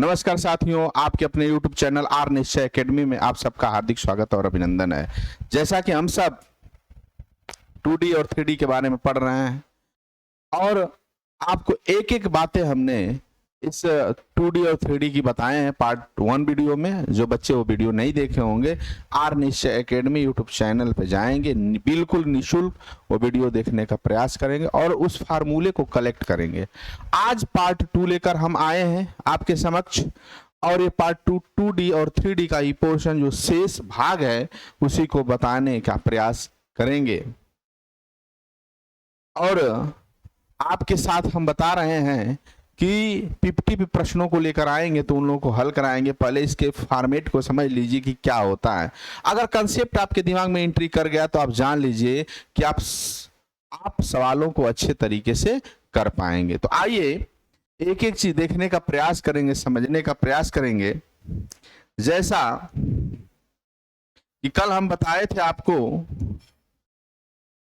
नमस्कार साथियों, आपके अपने YouTube चैनल आर निश्चय एकेडमी में आप सबका हार्दिक स्वागत और अभिनंदन है। जैसा कि हम सब 2D और 3D के बारे में पढ़ रहे हैं और आपको एक एक बातें हमने इस 2D और 3D की बताए हैं पार्ट 1 वीडियो में। जो बच्चे वो वीडियो नहीं देखे होंगे, आर निश्चय एकेडमी यूट्यूब चैनल पे जाएंगे, बिल्कुल निःशुल्क वो वीडियो देखने का प्रयास करेंगे और उस फार्मूले को कलेक्ट करेंगे। आज पार्ट 2 लेकर हम आए हैं आपके समक्ष और ये पार्ट 2D और 3D का ये पोर्शन जो शेष भाग है उसी को बताने का प्रयास करेंगे। और आपके साथ हम बता रहे हैं कि 50 प्रश्नों को लेकर आएंगे तो उन लोगों को हल कराएंगे। पहले इसके फॉर्मेट को समझ लीजिए कि क्या होता है। अगर कंसेप्ट आपके दिमाग में एंट्री कर गया तो आप जान लीजिए कि आप सवालों को अच्छे तरीके से कर पाएंगे। तो आइए एक एक चीज देखने का प्रयास करेंगे, समझने का प्रयास करेंगे। जैसा कि कल हम बताए थे आपको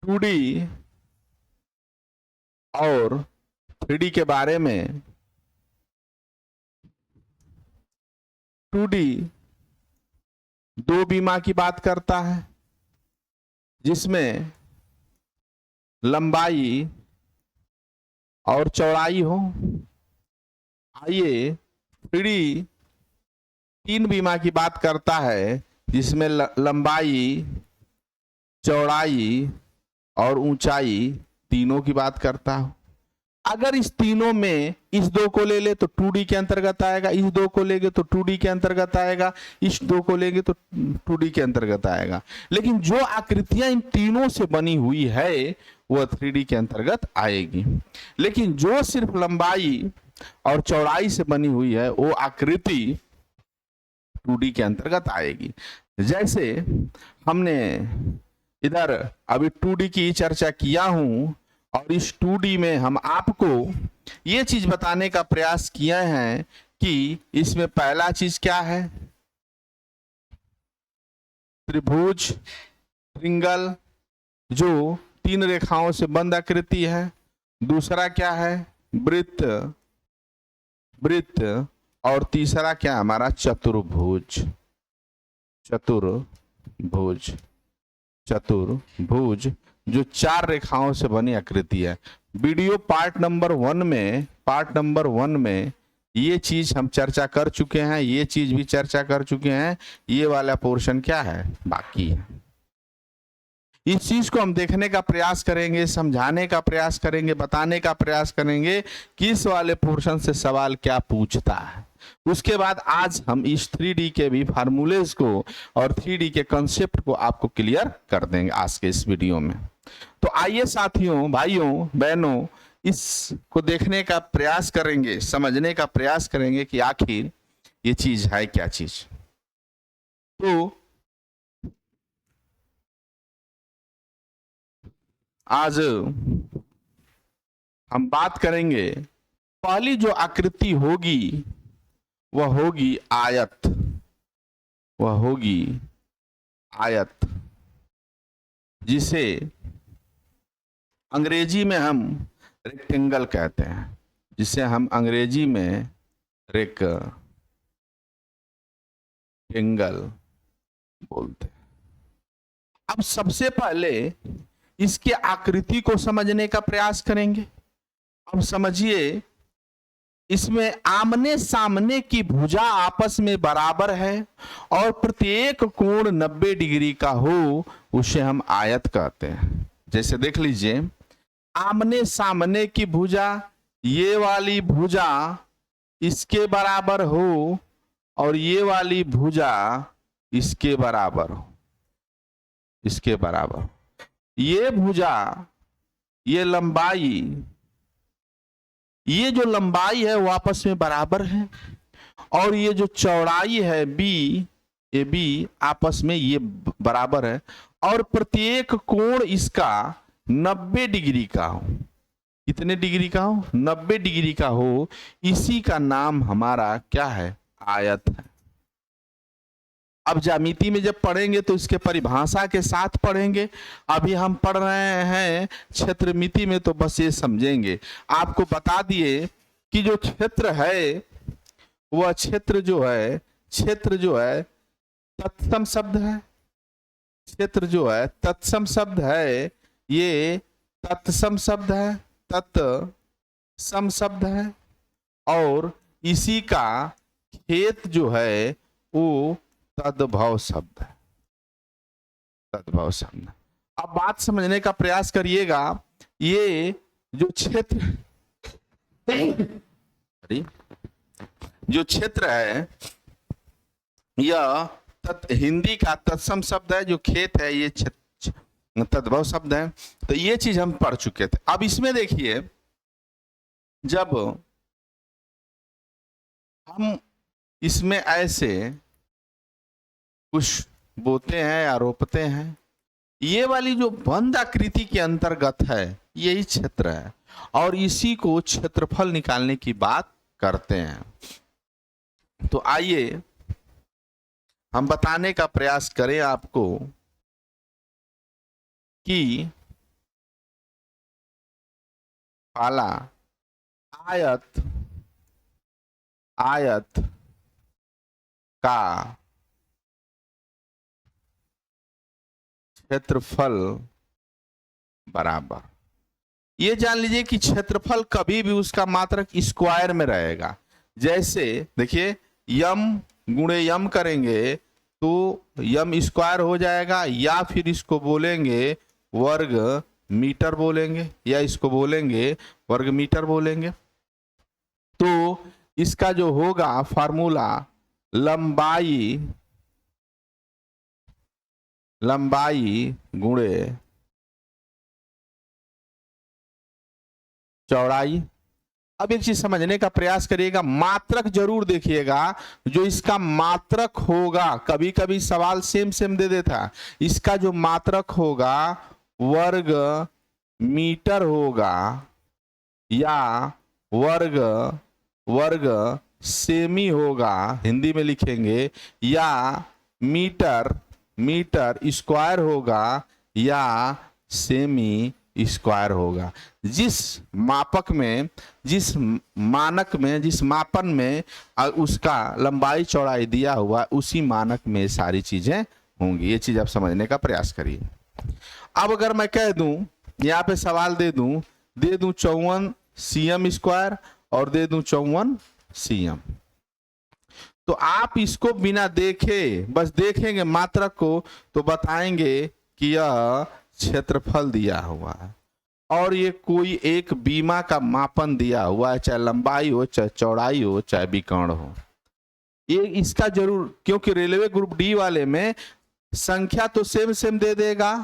2D और 3D के बारे में। 2D 2 बीमा की बात करता है जिसमें लंबाई और चौड़ाई हो। आइए 3D 3 बीमा की बात करता है जिसमें लंबाई, चौड़ाई और ऊंचाई तीनों की बात करता हो। अगर इस तीनों में इस 2 को ले ले तो 2D के अंतर्गत आएगा, इस 2 को लेंगे तो 2D के अंतर्गत आएगा, इस 2 को लेंगे तो 2D के अंतर्गत आएगा। लेकिन जो आकृतियां इन तीनों से बनी हुई है वह 3D के अंतर्गत आएगी। लेकिन जो सिर्फ लंबाई और चौड़ाई से बनी हुई है वो आकृति 2D के अंतर्गत आएगी। जैसे हमने इधर अभी 2D की चर्चा किया हूं और इस 2D में हम आपको ये चीज बताने का प्रयास किया है कि इसमें पहला चीज क्या है, त्रिभुज, ट्रिंगल जो 3 रेखाओं से बंद आकृति है। दूसरा क्या है, वृत्त, वृत्त। और तीसरा क्या हमारा, चतुर्भुज, चतुर्भुज, चतुर्भुज जो 4 रेखाओं से बनी आकृति है। वीडियो पार्ट नंबर 1 में ये चीज हम चर्चा कर चुके हैं, ये चीज भी चर्चा कर चुके हैं। ये वाला पोर्शन क्या है, बाकी है। इस चीज को हम देखने का प्रयास करेंगे, समझाने का प्रयास करेंगे, बताने का प्रयास करेंगे कि इस वाले पोर्शन से सवाल क्या पूछता है। उसके बाद आज हम इस 3D के भी फार्मूलेज को और 3D के कंसेप्ट को आपको क्लियर कर देंगे आज के इस वीडियो में। तो आइए साथियों, भाइयों, बहनों, इसको देखने का प्रयास करेंगे, समझने का प्रयास करेंगे कि आखिर ये चीज है क्या चीज। तो आज हम बात करेंगे, पहली जो आकृति होगी वह होगी आयत, वह होगी आयत, जिसे अंग्रेजी में हम रेक्टेंगल कहते हैं, जिसे हम अंग्रेजी में रेक्टेंगल बोलते हैं। अब सबसे पहले इसके आकृति को समझने का प्रयास करेंगे। अब समझिए, इसमें आमने सामने की भुजा आपस में बराबर है और प्रत्येक कोण 90 डिग्री का हो, उसे हम आयत कहते हैं। जैसे देख लीजिए, आमने सामने की भुजा, ये वाली भुजा इसके बराबर हो और ये वाली भुजा इसके बराबर हो, इसके बराबर। ये भुजा, ये लंबाई, ये जो लंबाई है वो आपस में बराबर है और ये जो चौड़ाई है बी, ये बी आपस में ये बराबर है और प्रत्येक कोण इसका 90 डिग्री का हो। कितने डिग्री का हो, 90 डिग्री का हो। इसी का नाम हमारा क्या है, आयत है। अब ज्यामिति में जब पढ़ेंगे तो इसके परिभाषा के साथ पढ़ेंगे। अभी हम पढ़ रहे हैं क्षेत्रमिति में, तो बस ये समझेंगे। आपको बता दिए कि जो क्षेत्र है वह क्षेत्र जो है तत्सम शब्द है। क्षेत्र जो है तत्सम शब्द है, ये तत्सम शब्द है, तत्सम शब्द है। और इसी का खेत जो है वो तद्भव शब्द है, तद्भव शब्द। अब बात समझने का प्रयास करिएगा। ये जो क्षेत्र जो क्षेत्र है यह हिंदी का तत्सम शब्द है, जो खेत है ये तद्भव शब्द है। तो ये चीज हम पढ़ चुके थे। अब इसमें देखिए, जब हम इसमें ऐसे कुछ बोते हैं या रोपते हैं, ये वाली जो बंद आकृति के अंतर्गत है यही क्षेत्र है, और इसी को क्षेत्रफल निकालने की बात करते हैं। तो आइए हम बताने का प्रयास करें आपको कि पाला आयत का क्षेत्रफल बराबर, ये जान लीजिए कि क्षेत्रफल कभी भी उसका मात्रक स्क्वायर में रहेगा। जैसे देखिए, यम गुणे यम करेंगे तो यम स्क्वायर हो जाएगा, या फिर इसको बोलेंगे वर्ग मीटर बोलेंगे, या इसको बोलेंगे वर्ग मीटर बोलेंगे। तो इसका जो होगा फार्मूला लंबाई गुणे चौड़ाई। अब एक चीज समझने का प्रयास करिएगा, मात्रक जरूर देखिएगा। जो इसका मात्रक होगा, कभी कभी सवाल सेम दे देता, इसका जो मात्रक होगा वर्ग मीटर होगा या वर्ग सेमी होगा, हिंदी में लिखेंगे, या मीटर स्क्वायर होगा या सेमी स्क्वायर होगा। जिस मापक में, जिस मानक में, जिस मापन में उसका लंबाई चौड़ाई दिया हुआ, उसी मानक में सारी चीजें होंगी। ये चीज आप समझने का प्रयास करिए। अब अगर मैं कह दूं, यहाँ पे सवाल दे दूं 54 cm स्क्वायर और दे दूं 54 cm, तो आप इसको बिना देखे, बस देखेंगे मात्रक को, तो बताएंगे कि यह क्षेत्रफल दिया हुआ है और ये कोई एक बीमा का मापन दिया हुआ है, चाहे लंबाई हो, चाहे चौड़ाई हो, चाहे विकर्ण हो। ये इसका जरूर, क्योंकि रेलवे ग्रुप डी वाले में संख्या तो सेम दे देगा,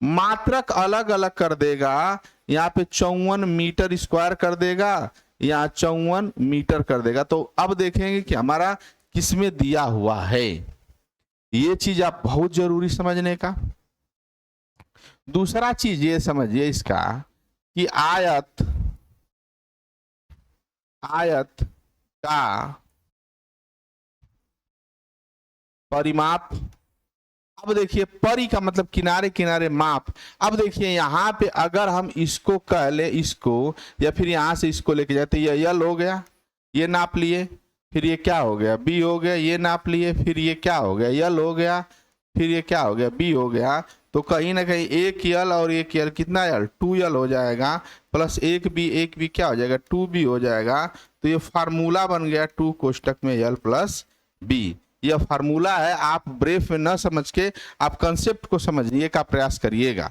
मात्रक अलग अलग कर देगा। यहाँ पे 54 मीटर स्क्वायर कर देगा, यहाँ 54 मीटर कर देगा। तो अब देखेंगे कि हमारा किसमें दिया हुआ है। ये चीज आप बहुत जरूरी समझने का। दूसरा चीज ये समझिए इसका कि आयत का परिमाप। अब देखिए, परि का मतलब किनारे किनारे माप। अब देखिए यहाँ पे अगर हम इसको कह ले, इसको, या फिर यहां से इसको लेके जाते, ये यल हो गया, ये नाप लिए, फिर ये क्या हो गया, बी हो गया, ये नाप लिए, फिर ये क्या हो गया, यल हो गया, फिर ये क्या हो गया, बी हो गया। तो कहीं ना कहीं एक यल और एक यल कितना यल, 2 यल हो जाएगा, प्लस एक बी क्या हो जाएगा, 2b हो जाएगा। तो ये फार्मूला बन गया 2 कोष्टक में यल प्लस बी। यह फार्मूला है, आप ब्रेफ में न समझ के आप कंसेप्ट को समझने का प्रयास करिएगा।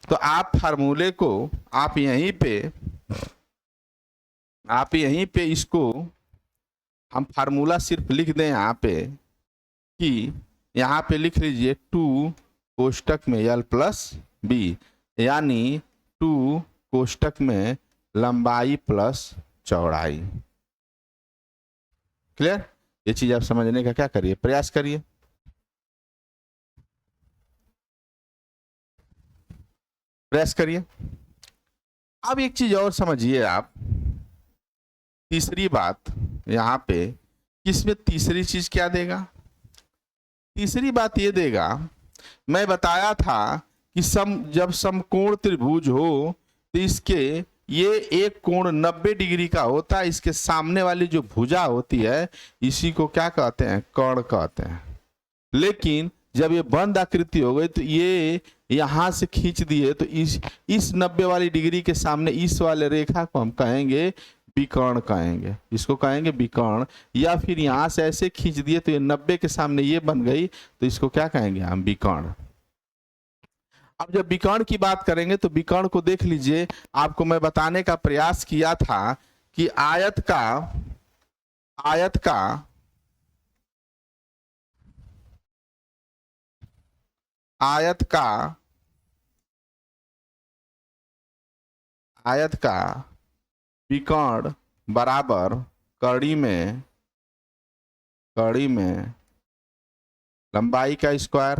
तो आप फार्मूले को आप यहीं पे इसको हम फार्मूला सिर्फ लिख दें यहाँ पे, कि यहाँ पे लिख लीजिए 2 कोष्टक में यल प्लस बी, यानी 2 कोष्टक में लंबाई प्लस चौड़ाई। क्लियर? ये चीज आप समझने का क्या करिए, प्रयास करिए। अब एक चीज और समझिए आप, तीसरी बात यहाँ पे, किसमें तीसरी चीज क्या देगा? तीसरी बात ये देगा, मैं बताया था कि जब समकोण त्रिभुज हो तो इसके ये एक कोण 90 डिग्री का होता है, इसके सामने वाली जो भुजा होती है इसी को क्या कहते हैं, कर्ण कहते हैं। लेकिन जब ये बंद आकृति हो गई तो ये यहां से खींच दिए तो इस 90 वाली डिग्री के सामने इस वाले रेखा को हम कहेंगे विकर्ण कहेंगे, इसको कहेंगे विकर्ण। या फिर यहां से ऐसे खींच दिए तो ये 90 के सामने ये बन गई तो इसको क्या कहेंगे हम, विकर्ण। अब जब विकर्ण की बात करेंगे तो विकर्ण को देख लीजिए, आपको मैं बताने का प्रयास किया था कि आयत का विकर्ण बराबर कड़ी में लंबाई का स्क्वायर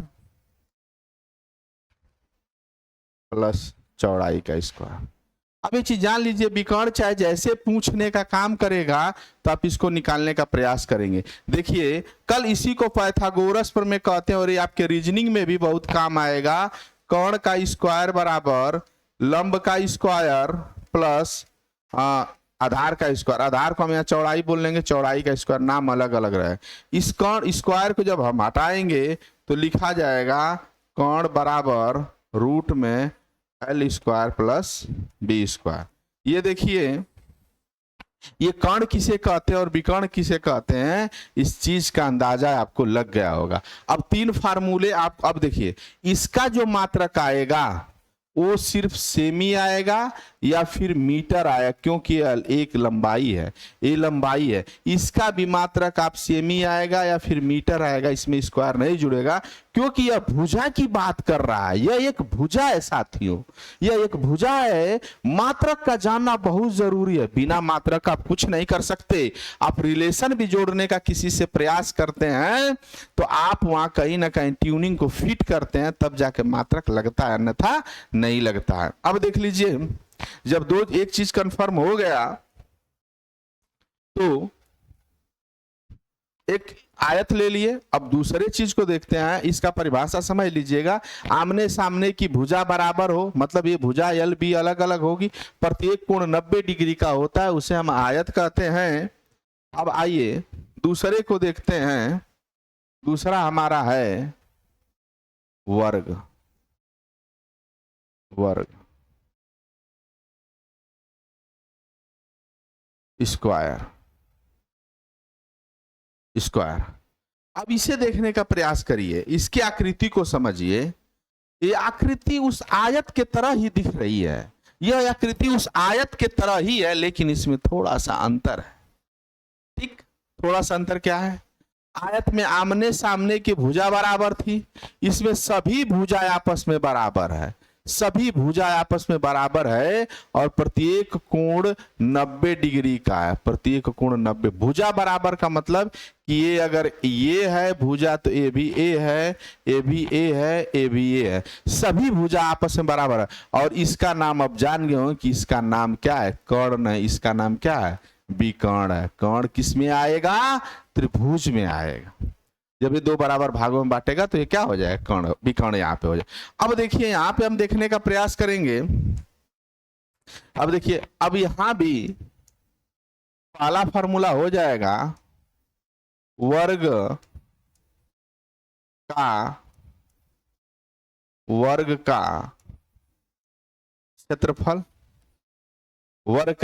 प्लस चौड़ाई का स्क्वायर। अब एक चीज जान लीजिए, विकर्ण चाहे जैसे पूछने का काम करेगा तो आप इसको निकालने का प्रयास करेंगे। देखिए कल इसी को पाइथागोरस पर में कहते हैं और ये आपके रीजनिंग में भी बहुत काम आएगा। कर्ण का स्क्वायर बराबर लंब का स्क्वायर प्लस आधार का स्क्वायर। आधार को हम यहाँ चौड़ाई बोल लेंगे, चौड़ाई का स्क्वायर, नाम अलग अलग रहे। इस कर्ण स्क्वायर को जब हम हटाएंगे तो लिखा जाएगा कर्ण बराबर रूट में L square plus B square. ये देखिए ये कर्ण किसे कहते हैं और विकर्ण किसे कहते हैं, इस चीज का अंदाजा आपको लग गया होगा। अब 3 फार्मूले आप अब देखिए, इसका जो मात्रक आएगा वो सिर्फ सेमी आएगा या फिर मीटर आएगा, क्योंकि एक लंबाई है, ये लंबाई है। इसका भी मात्रक आप सेमी आएगा या फिर मीटर आएगा, इसमें स्क्वायर नहीं जुड़ेगा क्योंकि यह भुजा की बात कर रहा है। यह एक भुजा है साथियों, यह एक भुजा है। मात्रक का जानना बहुत जरूरी है, बिना मात्रक आप कुछ नहीं कर सकते। आप रिलेशन भी जोड़ने का किसी से प्रयास करते हैं तो आप वहां कहीं ना कहीं ट्यूनिंग को फिट करते हैं, तब जाके मात्रक लगता है, अन्यथा नहीं लगता है। अब देख लीजिए, जब एक चीज कंफर्म हो गया तो एक आयत ले लिए। अब दूसरे चीज को देखते हैं, इसका परिभाषा समझ लीजिएगा। आमने सामने की भुजा बराबर हो, मतलब ये भुजा एल बी अलग अलग होगी, प्रत्येक कोण 90 डिग्री का होता है, उसे हम आयत कहते हैं। अब आइए दूसरे को देखते हैं। दूसरा हमारा है वर्ग स्क्वायर। अब इसे देखने का प्रयास करिए, इसकी आकृति को समझिए। ये आकृति उस आयत के तरह ही दिख रही है, यह आकृति उस आयत के तरह ही है, लेकिन इसमें थोड़ा सा अंतर है। ठीक, थोड़ा सा अंतर क्या है? आयत में आमने सामने की भुजा बराबर थी, इसमें सभी भुजा आपस में बराबर है, सभी भुजा आपस में बराबर है और प्रत्येक कोण 90 डिग्री का है। प्रत्येक कोण 90। भुजा बराबर का मतलब कि ये अगर ये है भुजा तो ये भी ए है, ये भी ए है, ये भी ए है, सभी भुजा आपस में बराबर है। और इसका नाम अब जान गए हो कि इसका नाम क्या है, कर्ण है। इसका नाम क्या है, विकर्ण है। कर्ण किस में आएगा, त्रिभुज में आएगा। जब ये 2 बराबर भागों में बांटेगा तो ये क्या हो जाएगा, कर्ण, विकर्ण यहाँ पे हो जाए। अब देखिए यहाँ पे हम देखने का प्रयास करेंगे। अब देखिए, अब यहां भी पहला फॉर्मूला हो जाएगा वर्ग का क्षेत्रफल। वर्ग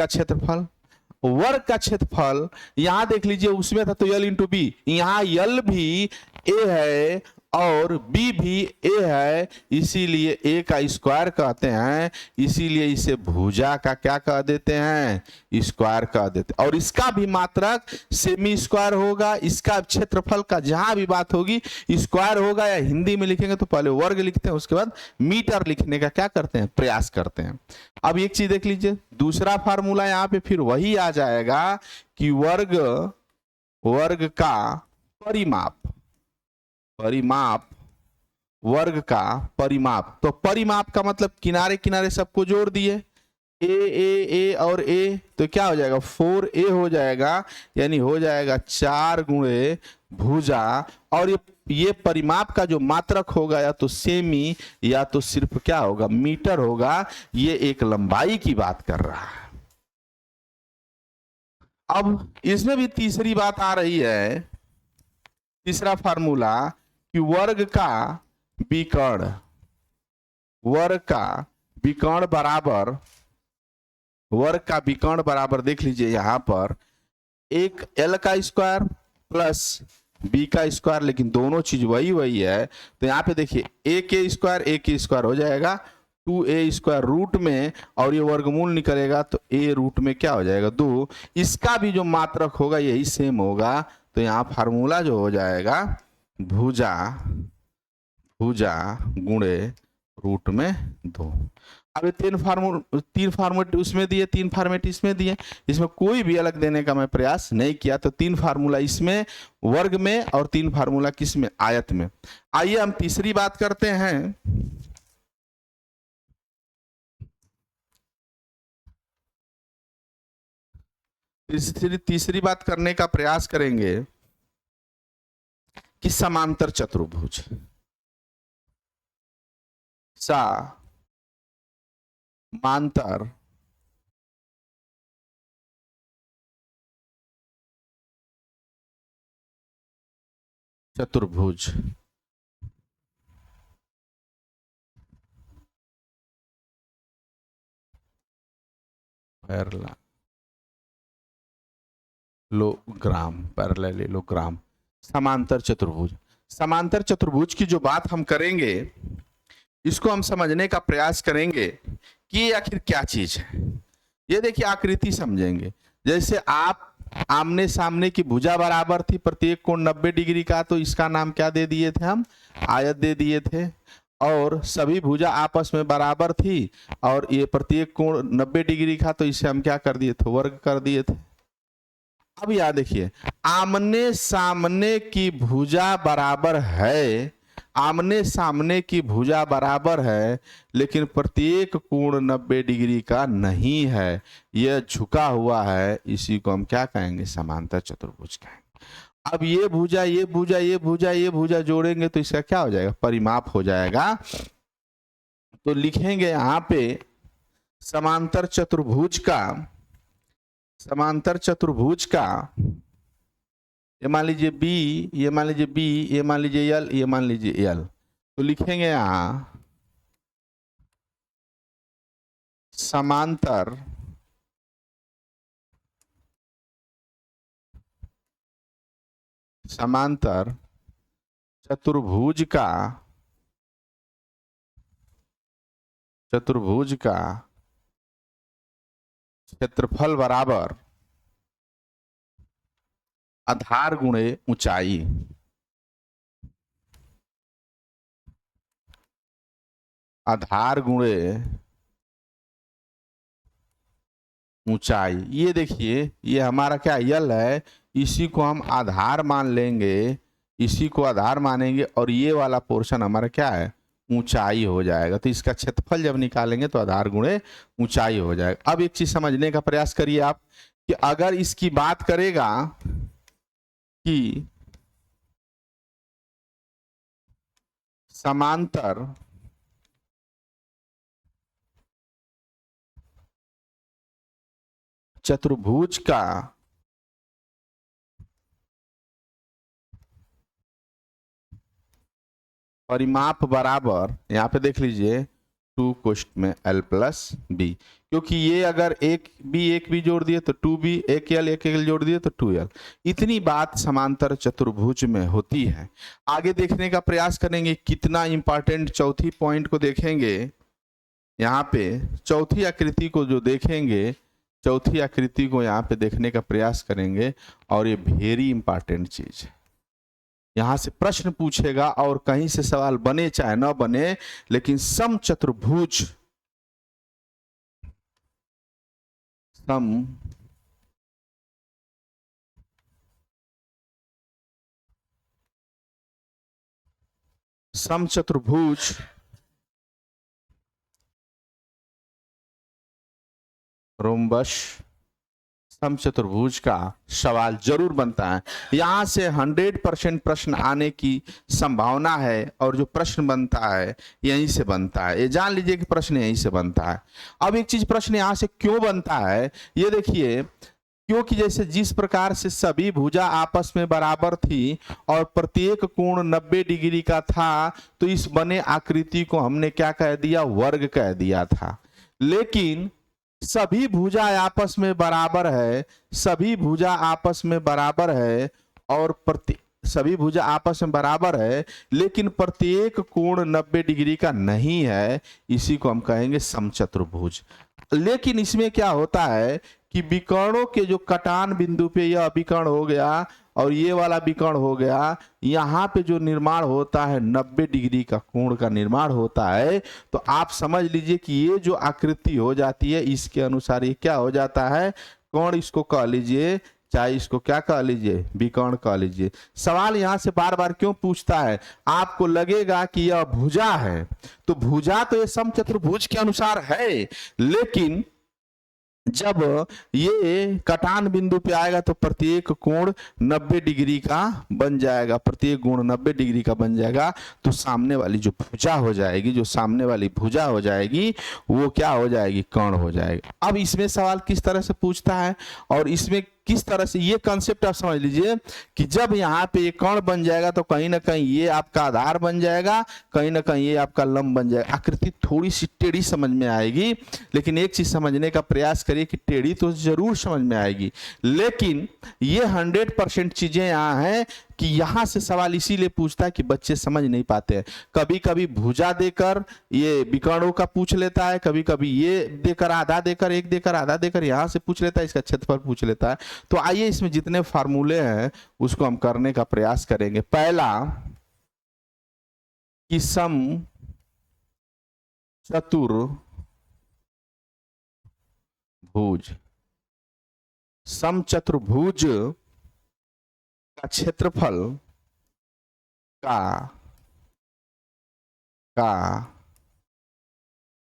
का क्षेत्रफल यहां देख लीजिए, उसमें था तो L इंटू बी, यहां L भी A है और B भी A है, इसीलिए A का स्क्वायर कहते हैं। इसीलिए इसे भुजा का क्या कह देते हैं, स्क्वायर कह देते हैं। और इसका भी मात्रक सेमी स्क्वायर होगा। इसका क्षेत्रफल का जहां भी बात होगी स्क्वायर होगा, या हिंदी में लिखेंगे तो पहले वर्ग लिखते हैं, उसके बाद मीटर लिखने का क्या करते हैं, प्रयास करते हैं। अब एक चीज देख लीजिए, दूसरा फार्मूला यहाँ पे फिर वही आ जाएगा कि वर्ग का परिमाप, वर्ग का परिमाप। तो परिमाप का मतलब किनारे किनारे सबको जोड़ दिए, ए और ए, तो क्या हो जाएगा 4a हो जाएगा, यानी हो जाएगा 4 गुणे भुजा। और ये ये परिमाप का जो मात्रक होगा या तो सेमी या तो सिर्फ क्या होगा, मीटर होगा। ये एक लंबाई की बात कर रहा है। अब इसमें भी तीसरी बात आ रही है, तीसरा फार्मूला कि वर्ग का विकर्ण, वर्ग का विकर्ण बराबर, वर्ग का विकर्ण बराबर देख लीजिए यहां पर एक एल का स्क्वायर प्लस बी का स्क्वायर, लेकिन दोनों चीज वही वही है। तो यहाँ पे देखिए ए के स्क्वायर हो जाएगा 2a² रूट में, और ये वर्गमूल निकलेगा तो a रूट में क्या हो जाएगा 2। इसका भी जो मात्रक होगा यही सेम होगा। तो यहाँ फार्मूला जो हो जाएगा भुजा, भुजा गुणे रूट में 2। अब ये तीन फार्मूलेट उसमें दिए, तीन फॉर्मेट इसमें दिए, इसमें कोई भी अलग देने का मैं प्रयास नहीं किया। तो तीन फार्मूला इसमें वर्ग में और तीन फार्मूला किस में, आयत में। आइए हम तीसरी बात करते हैं। तीसरी बात करने का प्रयास करेंगे कि समांतर चतुर्भुज, समांतर चतुर्भुज पैरेललोग्राम, समांतर चतुर्भुज। समांतर चतुर्भुज की जो बात हम करेंगे, इसको हम समझने का प्रयास करेंगे कि आखिर क्या चीज है। ये देखिए आकृति समझेंगे। जैसे आप आमने सामने की भुजा बराबर थी, प्रत्येक कोण 90 डिग्री का, तो इसका नाम क्या दे दिए थे हम, आयत दे दिए थे। और सभी भुजा आपस में बराबर थी और ये प्रत्येक कोण 90 डिग्री का, तो इसे हम क्या कर दिए थे, वर्ग कर दिए थे। अब याद देखिए, आमने सामने की भुजा बराबर है, आमने सामने की भुजा बराबर है, लेकिन प्रत्येक कोण 90 डिग्री का नहीं है, यह झुका हुआ है। इसी को हम क्या कहेंगे, समांतर चतुर्भुज कहेंगे। अब ये भुजा, ये भुजा, ये भुजा, ये भुजा जोड़ेंगे तो इसका क्या हो जाएगा, परिमाप हो जाएगा। तो लिखेंगे यहां पे समांतर चतुर्भुज का, समांतर चतुर्भुज का, ये मान लीजिए बी, ये मान लीजिए बी, ये मान लीजिए एल, ये मान लीजिए एल। तो लिखेंगे यहां समांतर समांतर चतुर्भुज का, चतुर्भुज का क्षेत्रफल बराबर आधार गुणे ऊंचाई, आधार गुणे ऊंचाई। ये देखिए ये हमारा क्या यल है, इसी को हम आधार मान लेंगे, इसी को आधार मानेंगे, और ये वाला पोर्शन हमारा क्या है, ऊंचाई हो जाएगा। तो इसका क्षेत्रफल जब निकालेंगे तो आधार गुणे ऊंचाई हो जाएगा। अब एक चीज समझने का प्रयास करिए आप, कि अगर इसकी बात करेगा कि समांतर चतुर्भुज का परिमाप बराबर, यहां पे देख लीजिए 2 कोष्ठ में l प्लस बी, क्योंकि ये अगर एक बी जोड़ दिए तो 2b, एक एल जोड़ दिए तो 2l। इतनी बात समांतर चतुर्भुज में होती है। आगे देखने का प्रयास करेंगे कितना इंपॉर्टेंट, चौथी पॉइंट को देखेंगे। यहाँ पे चौथी आकृति को जो देखेंगे, चौथी आकृति को यहाँ पे देखने का प्रयास करेंगे, और ये वेरी इंपॉर्टेंट चीज है। यहां से प्रश्न पूछेगा और कहीं से सवाल बने चाहे न बने, लेकिन समचतुर्भुज, समचतुर्भुज रोम्बस समचतुर्भुज का सवाल जरूर बनता है। यहां से 100% प्रश्न आने की संभावना है और जो प्रश्न बनता है यहीं से बनता है, ये जान लीजिए कि प्रश्न यहीं से बनता है। अब एक चीज, प्रश्न यहां से क्यों बनता है ये देखिए, क्योंकि जैसे जिस प्रकार से सभी भुजा आपस में बराबर थी और प्रत्येक कोण 90 डिग्री का था, तो इस बने आकृति को हमने क्या कह दिया, वर्ग कह दिया था। लेकिन सभी भुजा आपस में बराबर है, सभी भुजा आपस में बराबर है और सभी भुजा आपस में बराबर है, लेकिन प्रत्येक कोण 90 डिग्री का नहीं है, इसी को हम कहेंगे समचतुर्भुज। लेकिन इसमें क्या होता है कि विकर्णों के जो कटान बिंदु पे यह विकर्ण हो गया और ये वाला विकर्ण हो गया, यहाँ पे जो निर्माण होता है 90 डिग्री का कोण का निर्माण होता है, तो आप समझ लीजिए कि ये जो आकृति हो जाती है इसके अनुसार ये क्या हो जाता है, कोण इसको कह लीजिए, चाहे इसको क्या कह लीजिए, विकर्ण कह लीजिए। सवाल यहां से बार बार क्यों पूछता है, आपको लगेगा कि यह भुजा है, तो भुजा तो ये समचतुर्भुज के अनुसार है, लेकिन जब ये कटान बिंदु पे आएगा तो प्रत्येक कोण 90 डिग्री का बन जाएगा, प्रत्येक कोण 90 डिग्री का बन जाएगा, तो सामने वाली जो भुजा हो जाएगी, जो सामने वाली भुजा हो जाएगी वो क्या हो जाएगी, कर्ण हो जाएगी। अब इसमें सवाल किस तरह से पूछता है और इसमें किस तरह से, ये कंसेप्ट आप समझ लीजिए कि जब यहाँ पे ये कर्ण बन जाएगा तो कहीं ना कहीं ये आपका आधार बन जाएगा, कहीं ना कहीं ये आपका लंब बन जाएगा। आकृति थोड़ी सी टेढ़ी समझ में आएगी, लेकिन एक चीज समझने का प्रयास करिए कि टेढ़ी तो जरूर समझ में आएगी, लेकिन ये 100% चीजें यहाँ हैं कि यहां से सवाल इसीलिए पूछता है कि बच्चे समझ नहीं पाते हैं। कभी कभी भुजा देकर ये विकर्णों का पूछ लेता है, कभी कभी ये देकर आधा देकर, एक देकर आधा देकर यहां से पूछ लेता है, इसका क्षेत्रफल पूछ लेता है। तो आइए इसमें जितने फार्मूले हैं उसको हम करने का प्रयास करेंगे। पहला कि सम चतुर्भुज, समचतुर्भुज का क्षेत्रफल का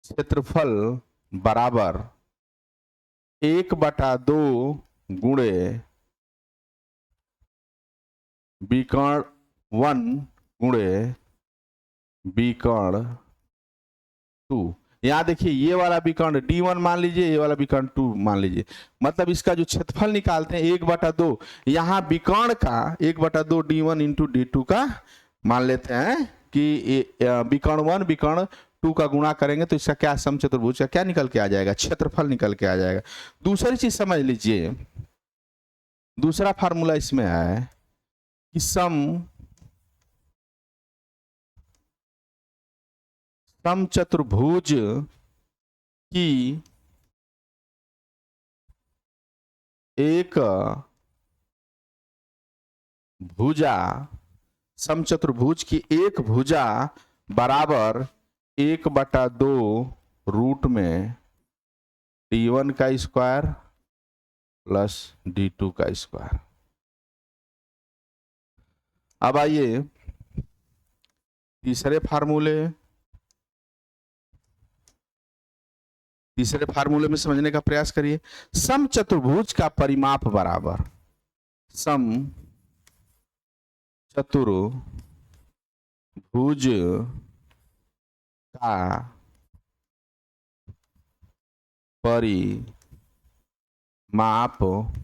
क्षेत्रफल बराबर 1/2 गुणे विकर्ण 1 गुणे विकर्ण 2। यहां देखिए ये वाला विकर्ण D1 मान लीजिए, ये वाला विकर्ण 2 मान लीजिए, मतलब इसका जो क्षेत्रफल निकालते हैं 1/2, यहाँ विकर्ण का 1/2 D1 इंटू D2 का मान लेते हैं कि विकर्ण 1 विकर्ण 2 का गुणा करेंगे तो इसका क्या, समचतुर्भुज का क्या निकल के आ जाएगा, क्षेत्रफल निकल के आ जाएगा। दूसरी चीज समझ लीजिए, दूसरा फार्मूला इसमें है कि समचतुर्भुज की एक भुजा, समचतुर्भुज की एक भुजा बराबर 1/2 रूट में D1 का स्क्वायर प्लस D2 का स्क्वायर। अब आइए तीसरे फार्मूले में समझने का प्रयास करिए। समचतुर्भुज का परिमाप बराबर समचतुर्भुज का परिमाप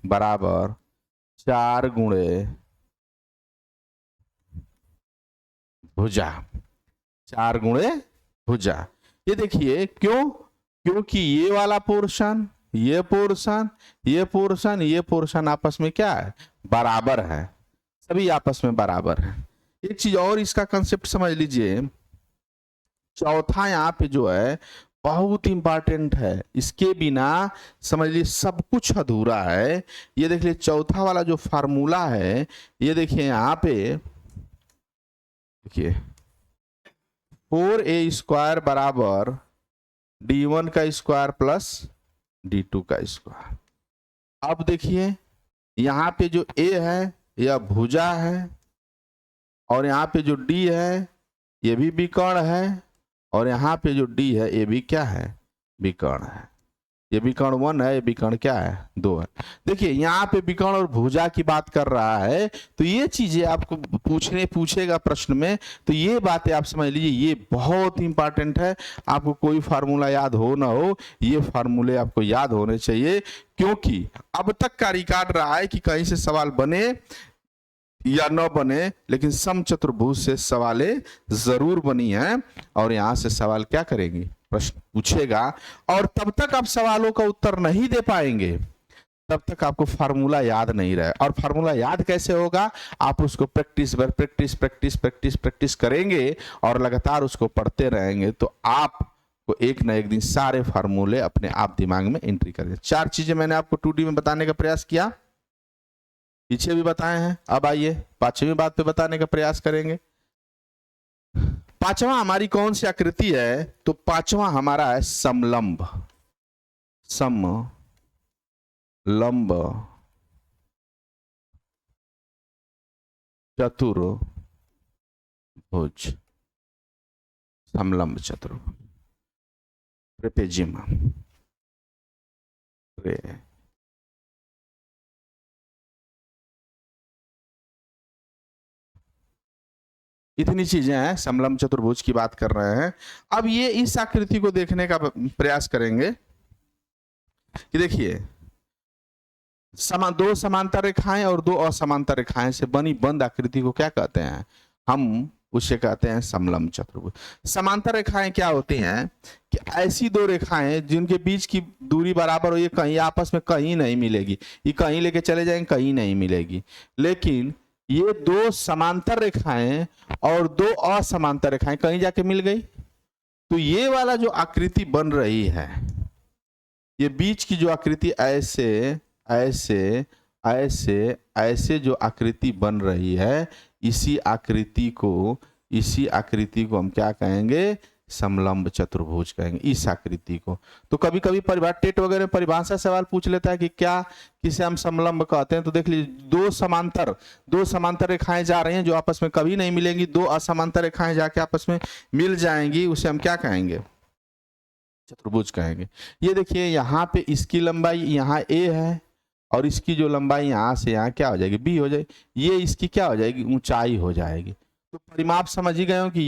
बराबर 4 गुणे भुजा, 4 गुणे भुजा। ये देखिए क्यों, क्योंकि ये वाला पोर्शन, ये पोर्शन, ये पोर्शन, ये पोर्शन आपस में क्या है, बराबर है, सभी आपस में बराबर है। एक चीज और इसका कंसेप्ट समझ लीजिए, चौथा यहाँ पे जो है बहुत इंपॉर्टेंट है, इसके बिना समझ लीजिए सब कुछ अधूरा है। ये देख लीजिए चौथा वाला जो फार्मूला है, ये देखिए यहाँ पे देखिए 4a स्क्वायर बराबर D1 का स्क्वायर प्लस D2 का स्क्वायर। अब देखिए यहाँ पे जो a है यह भुजा है और यहाँ पे जो D है ये भी विकर्ण है और यहाँ पे जो D है ये भी क्या है, विकर्ण है। ये विकर्ण 1 है, ये विकर्ण क्या है 2 है। देखिए यहाँ पे विकर्ण और भुजा की बात कर रहा है, तो ये चीजें आपको पूछेगा प्रश्न में, तो ये बातें आप समझ लीजिए, ये बहुत इंपॉर्टेंट है। आपको कोई फार्मूला याद हो ना हो, ये फार्मूले आपको याद होने चाहिए, क्योंकि अब तक का रिकॉर्ड रहा है कि कहीं से सवाल बने या न बने, लेकिन समचतुर्भुज से सवालें जरूर बनी हैं, और यहां से सवाल क्या करेंगे, प्रश्न पूछेगा, और तब तक आप सवालों का उत्तर नहीं दे पाएंगे, तब तक आपको फार्मूला याद नहीं रहे। और फार्मूला याद कैसे होगा, आप उसको प्रैक्टिस पर प्रैक्टिस प्रैक्टिस प्रैक्टिस प्रैक्टिस करेंगे और लगातार उसको पढ़ते रहेंगे, तो आपको एक ना एक दिन सारे फार्मूले अपने आप दिमाग में एंट्री करेंगे। 4 चीजें मैंने आपको 2D में बताने का प्रयास किया, पीछे भी बताए हैं। अब आइए 5वीं बात पे बताने का प्रयास करेंगे। 5वां हमारी कौन सी आकृति है, तो 5वां हमारा है समलंब। समलंब चतुर्भुज, समलंब चतुर्भुज, ट्रेपेजियम, इतनी चीजें हैं, समलंब चतुर्भुज की बात कर रहे हैं। अब ये इस आकृति को देखने का प्रयास करेंगे कि देखिए, दो समांतर रेखाएं और दो असमांतर रेखाएं से बनी बंद आकृति को क्या कहते हैं, हम उसे कहते हैं समलंब चतुर्भुज। समांतर रेखाएं क्या होती हैं कि ऐसी दो रेखाएं जिनके बीच की दूरी बराबर हो, ये कहीं आपस में कहीं नहीं मिलेगी, ये कहीं लेके चले जाएंगे कहीं नहीं मिलेगी, लेकिन ये दो समांतर रेखाएं और दो असमांतर रेखाएं कहीं जाके मिल गई, तो ये वाला जो आकृति बन रही है, ये बीच की जो आकृति ऐसे ऐसे ऐसे ऐसे जो आकृति बन रही है, इसी आकृति को हम क्या कहेंगे, समलंब चतुर्भुज कहेंगे, इस आकृति को। तो कभी कभी टेट वगैरह परिभाषा सवाल पूछ लेता है कि क्या किसे हम समलंब कहते हैं, तो देख लीजिए, दो समांतर रेखाएं जा रही हैं जो आपस में कभी नहीं मिलेंगी, दो असमांतर रेखाएं जाके आपस में मिल जाएंगी, उसे हम क्या कहेंगे, चतुर्भुज कहेंगे। ये देखिए यहाँ पे इसकी लंबाई यहाँ a है और इसकी जो लंबाई यहाँ से यहाँ क्या हो जाएगी, b हो जाएगी, ये इसकी क्या हो जाएगी, ऊंचाई हो जाएगी। तो परिमाप समझ ही गए हो कि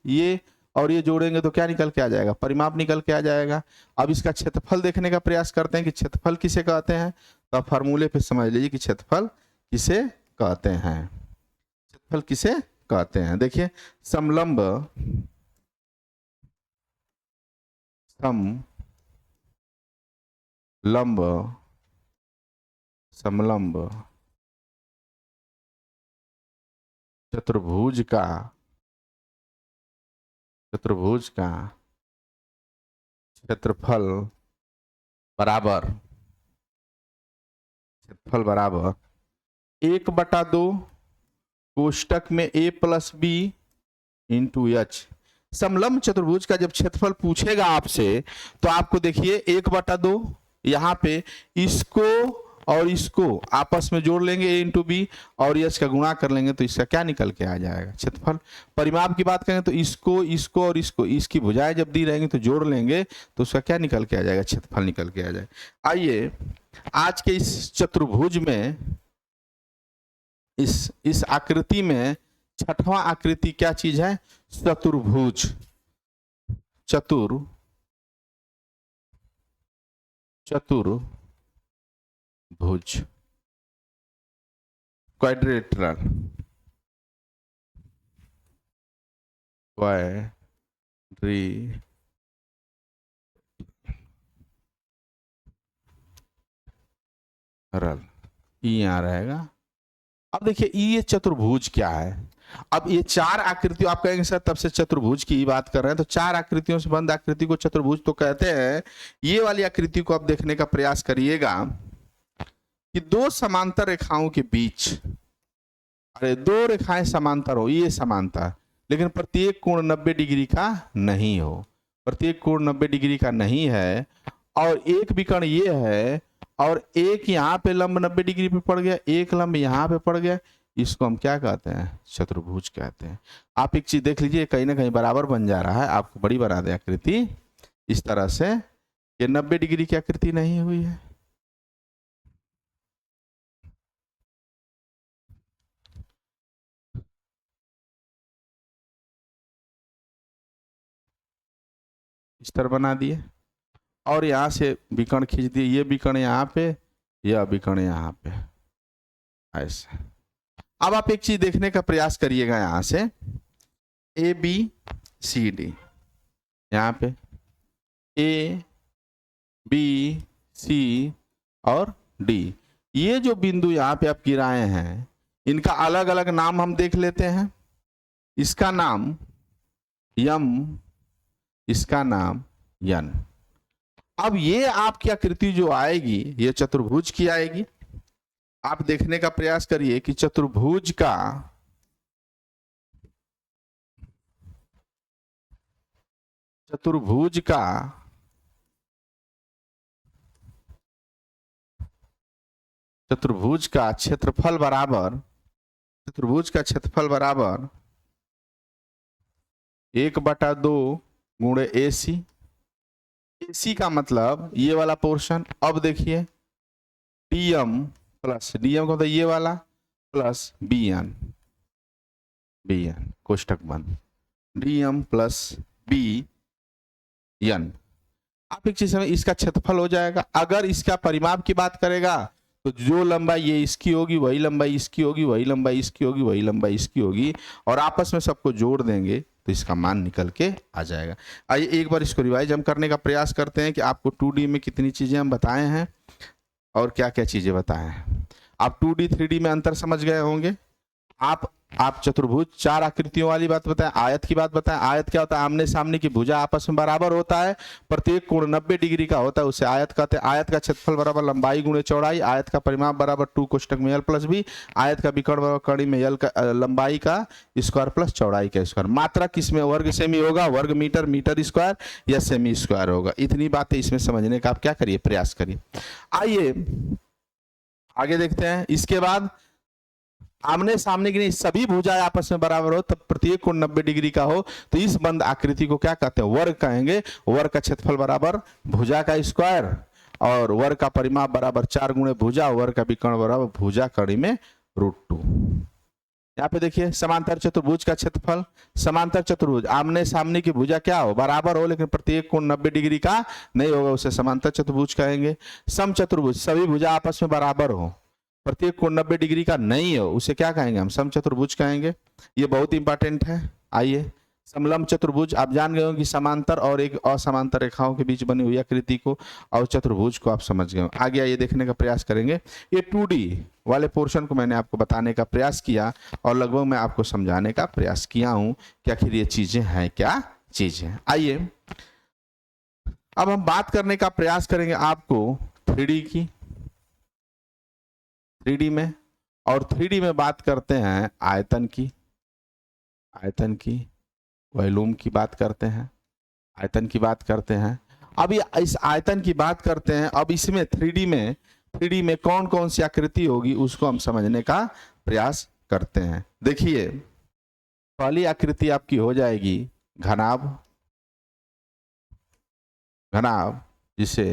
ये और ये जोड़ेंगे तो क्या निकल के आ जाएगा, परिमाप निकल के आ जाएगा। अब इसका क्षेत्रफल देखने का प्रयास करते हैं कि क्षेत्रफल किसे कहते हैं, तो फार्मूले पे समझ लीजिए कि क्षेत्रफल किसे कहते हैं, क्षेत्रफल किसे कहते हैं। देखिए समलंब समलंब चतुर्भुज का क्षेत्रफल बराबर 1/2 कोष्टक में a + b × h। समलंब चतुर्भुज का जब क्षेत्रफल पूछेगा आपसे, तो आपको देखिए 1/2 यहाँ पे इसको और इसको आपस में जोड़ लेंगे a × b और h का गुणा कर लेंगे, तो इसका क्या निकल के आ जाएगा, क्षेत्रफल। परिमाप की बात करें तो इसको और इसकी भुजाएं जब दी रहेंगी तो जोड़ लेंगे, तो उसका क्या निकल के आ जाएगा, क्षेत्रफल निकल के आ जाएगा। आइए आज के इस चतुर्भुज में, इस आकृति में 6वां आकृति क्या चीज है, चतुर्भुज, चतुर्भुज, क्वाड्रिलेटरल, यहाँ रहेगा। अब देखिए ये चतुर्भुज क्या है, अब ये 4 आकृतियों, आप कहेंगे सर तब से चतुर्भुज की बात कर रहे हैं, तो 4 आकृतियों से बंद आकृति को चतुर्भुज तो कहते हैं। ये वाली आकृति को आप देखने का प्रयास करिएगा कि दो समांतर रेखाओं के बीच, अरे दो रेखाएं समांतर हो, ये समांतर, लेकिन प्रत्येक कोण 90 डिग्री का नहीं हो, प्रत्येक कोण 90 डिग्री का नहीं है, और एक विकर्ण ये है और एक यहाँ पे लंब 90 डिग्री पे पड़ गया, एक लंब यहाँ पे पड़ गया, इसको हम क्या कहते हैं, चतुर्भुज कहते हैं। आप एक चीज देख लीजिए, कहीं ना कहीं बराबर बन जा रहा है, आपको बड़ी बना दे आकृति इस तरह से, ये 90 डिग्री की आकृति नहीं हुई है। इस तरह बना दिए और यहां से विकर्ण खींच दिए, ये विकर्ण यहाँ पे, यह विकर्ण यहाँ पे, ऐसे। अब आप एक चीज देखने का प्रयास करिएगा, यहां से ए बी सी डी, यहाँ पे ए बी सी और डी, ये जो बिंदु यहाँ पे आप गिराए हैं, इनका अलग अलग नाम हम देख लेते हैं। इसका नाम यम, इसका नाम यन। अब ये आपकी आकृति जो आएगी, ये चतुर्भुज की आएगी। आप देखने का प्रयास करिए कि चतुर्भुज का चतुर्भुज का क्षेत्रफल बराबर, चतुर्भुज का क्षेत्रफल बराबर 1/2 गुणे ए सी। ए सी का मतलब ये वाला पोर्शन। अब देखिए डीएम प्लस, डीएम का मतलब ये वाला, plus b n, b n कोष्टक बंद, डीएम प्लस बी एन। आप एक चीज समझ, इसका क्षेत्रफल हो जाएगा। अगर इसका परिमाप की बात करेगा तो जो लंबाई ये इसकी होगी, वही लंबाई इसकी होगी, वही लंबाई इसकी होगी, वही लंबाई इसकी होगी, और आपस में सबको जोड़ देंगे तो इसका मान निकल के आ जाएगा। आइए एक बार इसको रिवाइज हम करने का प्रयास करते हैं कि आपको 2D में कितनी चीजें हम बताए हैं और क्या क्या चीजें बताए हैं। आप 2D 3D में अंतर समझ गए होंगे। आप चतुर्भुज 4 आकृतियों वाली बात बताएं, आयत की बात बताएं। आयत क्या होता है? आमने सामने की भुजा आपस में बराबर होता है, प्रत्येक कोण 90 डिग्री का होता है, उसे आयत कहते हैं। आयत का क्षेत्रफल बराबर लंबाई गुणे चौड़ाई, आयत का परिमाप बराबर 2 कोष्टक में l प्लस बी, आयत का विकर्ण बराबर कड़ी में l का लंबाई का स्क्वायर प्लस चौड़ाई का स्क्वायर। मात्रा किसमें? वर्ग सेमी होगा, वर्ग मीटर, मीटर स्क्वायर या सेमी स्क्वायर होगा। इतनी बातें इसमें समझने का आप क्या करिए, प्रयास करिए। आइए आगे देखते हैं। इसके बाद आमने सामने की नहीं, सभी भुजाएं आपस में बराबर हो, तब प्रत्येक कोण 90 डिग्री का हो, तो इस बंद आकृति को क्या कहते हैं? वर्ग कहेंगे। वर्ग का क्षेत्रफल बराबर भुजा का स्क्वायर और वर्ग का परिमाप बराबर 4 गुणे भुजा, वर्ग का विकर्ण बराबर भुजा कड़ी में √2। यहाँ पे देखिए समांतर चतुर्भुज का क्षेत्रफल, समांतर चतुर्भुज आमने सामने की भुजा क्या हो? बराबर हो, लेकिन प्रत्येक कोण 90 डिग्री का नहीं होगा, उसे समांतर चतुर्भुज कहेंगे। सम चतुर्भुज, सभी भुजा आपस में बराबर हो, प्रत्येक कोण 90 डिग्री का नहीं हो, उसे क्या कहेंगे? हम समचतुर्भुज कहेंगे। ये बहुत इंपॉर्टेंट है। आइए समलंब चतुर्भुज, आप जान गए हो कि समांतर और एक असमांतर रेखाओं के बीच बनी हुई आकृति को, और चतुर्भुज को आप समझ गए हो। आगे आइए देखने का प्रयास करेंगे। ये 2D वाले पोर्शन को मैंने आपको बताने का प्रयास किया और लगभग मैं आपको समझाने का प्रयास किया हूं कि आखिर ये चीजें हैं क्या चीजें। आइए अब हम बात करने का प्रयास करेंगे आपको 3D की, 3D में। और 3D में बात करते हैं आयतन की, आयतन की, वॉल्यूम की बात करते हैं, आयतन की बात करते हैं। अब ये इस आयतन की बात करते हैं। अब इसमें 3D में कौन कौन सी आकृति होगी उसको हम समझने का प्रयास करते हैं। देखिए पहली आकृति आपकी हो जाएगी घनाभ, घनाभ जिसे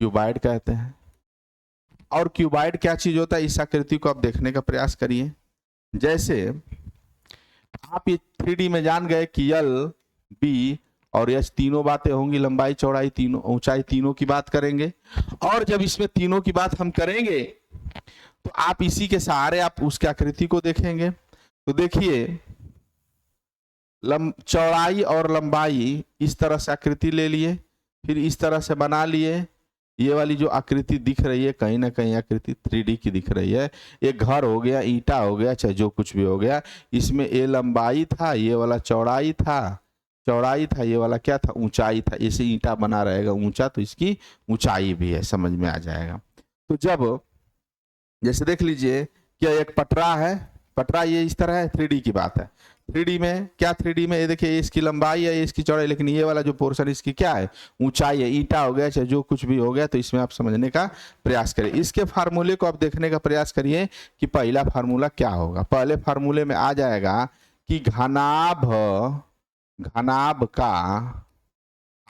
क्यूबाइड कहते हैं। और क्यूबाइड क्या चीज होता है, इस आकृति को आप देखने का प्रयास करिए। जैसे आप ये 3D में जान गए कि L, B और H तीनों बातें होंगी, लंबाई चौड़ाई तीनों, ऊंचाई तीनों की बात करेंगे। और जब इसमें तीनों की बात हम करेंगे तो आप इसी के सहारे आप उसकी आकृति को देखेंगे। तो देखिए चौड़ाई और लंबाई इस तरह से आकृति ले लिए, फिर इस तरह से बना लिए। ये वाली जो आकृति दिख रही है कहीं ना कहीं आकृति 3D की दिख रही है। एक घर हो गया, ईंटा हो गया, चाहे जो कुछ भी हो गया, इसमें ये लंबाई था, ये वाला चौड़ाई था, चौड़ाई था, ये वाला क्या था? ऊंचाई था। इसे ईंटा बना रहेगा ऊंचा, तो इसकी ऊंचाई भी है, समझ में आ जाएगा। तो जब जैसे देख लीजिए क्या एक पटरा है, पटरा ये इस तरह है, 3D की बात है। 3D में क्या, 3D में ये देखिए इसकी लंबाई है, ये इसकी चौड़ाई, लेकिन ये वाला जो पोर्शन इसकी क्या है? ऊंचाई है। ईंटा हो गया, चाहे जो कुछ भी हो गया, तो इसमें आप समझने का प्रयास करिए। इसके फार्मूले को आप देखने का प्रयास करिए कि पहला फार्मूला क्या होगा। पहले फार्मूले में आ जाएगा कि घनाभ, घनाभ का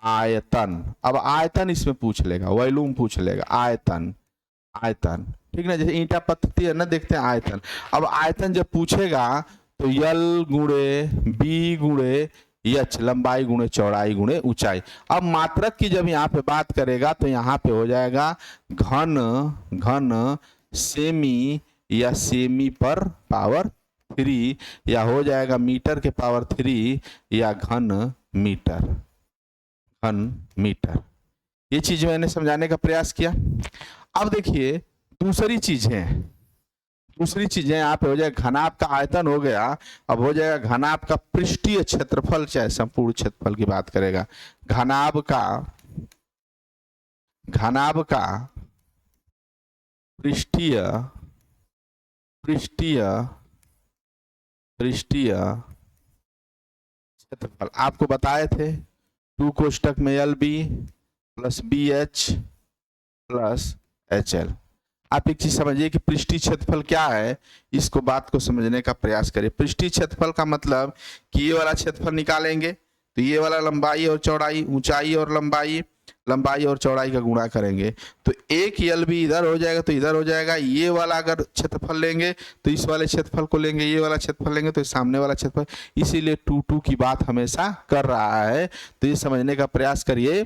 आयतन। अब आयतन इसमें पूछ लेगा, वॉल्यूम पूछ लेगा, आयतन, आयतन, ठीक ना, जैसे ईंटा पत्थर है ना, देखते हैं आयतन। अब आयतन जब पूछेगा तो यल गुणे बी गुणे एच, लंबाई गुणे चौड़ाई गुणे ऊंचाई। अब मात्रक की जब यहाँ पे बात करेगा तो यहाँ पे हो जाएगा घन, घन सेमी या सेमी पर पावर 3, या हो जाएगा मीटर के पावर 3, या घन मीटर, घन मीटर। ये चीज मैंने समझाने का प्रयास किया। अब देखिए दूसरी चीजें, दूसरी चीजें यहाँ पे हो जाए, घनाभ का आयतन हो गया, अब हो जाएगा घनाभ का पृष्ठीय क्षेत्रफल, चाहे संपूर्ण क्षेत्रफल की बात करेगा। घनाभ का, घनाभ का पृष्ठीय, पृष्ठीय, पृष्ठीय क्षेत्रफल आपको बताए थे, 2 कोष्टक में L B plus B H plus H L. आप एक चीज समझिए कि पृष्ठीय क्षेत्रफल क्या है, इसको बात को समझने का प्रयास करिए। पृष्ठीय क्षेत्रफल का मतलब कि ये वाला क्षेत्रफल निकालेंगे तो ये वाला लंबाई और चौड़ाई, ऊंचाई और लंबाई, लंबाई और चौड़ाई का गुणा करेंगे तो एक यल भी इधर हो जाएगा तो इधर हो जाएगा। ये वाला अगर क्षेत्रफल लेंगे तो इस वाले क्षेत्रफल को लेंगे, ये वाला क्षेत्रफल लेंगे तो सामने वाला क्षेत्रफल, इसीलिए 2 की बात हमेशा कर रहा है। तो ये समझने का प्रयास करिए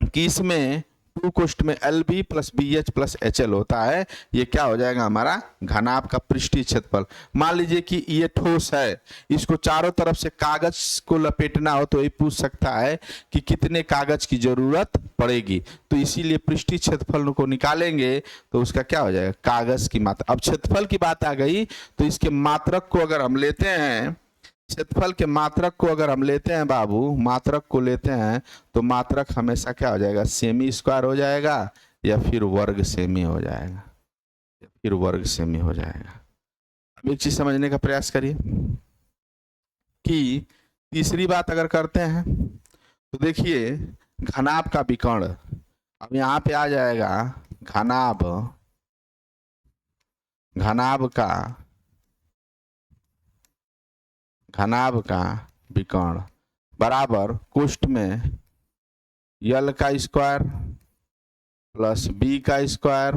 कि इसमें 2 कोष्ठ में L B plus B H plus H L होता है, ये क्या हो जाएगा हमारा घनाभ का पृष्ठीय क्षेत्रफल। मान लीजिए कि ये ठोस है, इसको चारों तरफ से कागज को लपेटना हो तो ये पूछ सकता है कि कितने कागज की जरूरत पड़ेगी, तो इसीलिए पृष्ठीय क्षेत्रफल को निकालेंगे तो उसका क्या हो जाएगा, कागज की मात्रा। अब क्षेत्रफल की बात आ गई तो इसके मात्रक को अगर हम लेते हैं, क्षेत्रफल के मात्रक को अगर हम लेते हैं बाबू, मात्रक को लेते हैं तो मात्रक हमेशा क्या हो जाएगा, सेमी स्क्वायर हो जाएगा या फिर वर्ग सेमी हो जाएगा, या फिर वर्ग सेमी हो जाएगा। अब एक चीज समझने का प्रयास करिए कि तीसरी बात अगर करते हैं तो देखिए घनाभ का विकर्ण, अब यहाँ पे आ जाएगा घनाभ, घनाभ का, घनाभ का विकर्ण बराबर कोष्ठ में यल का स्क्वायर प्लस बी का स्क्वायर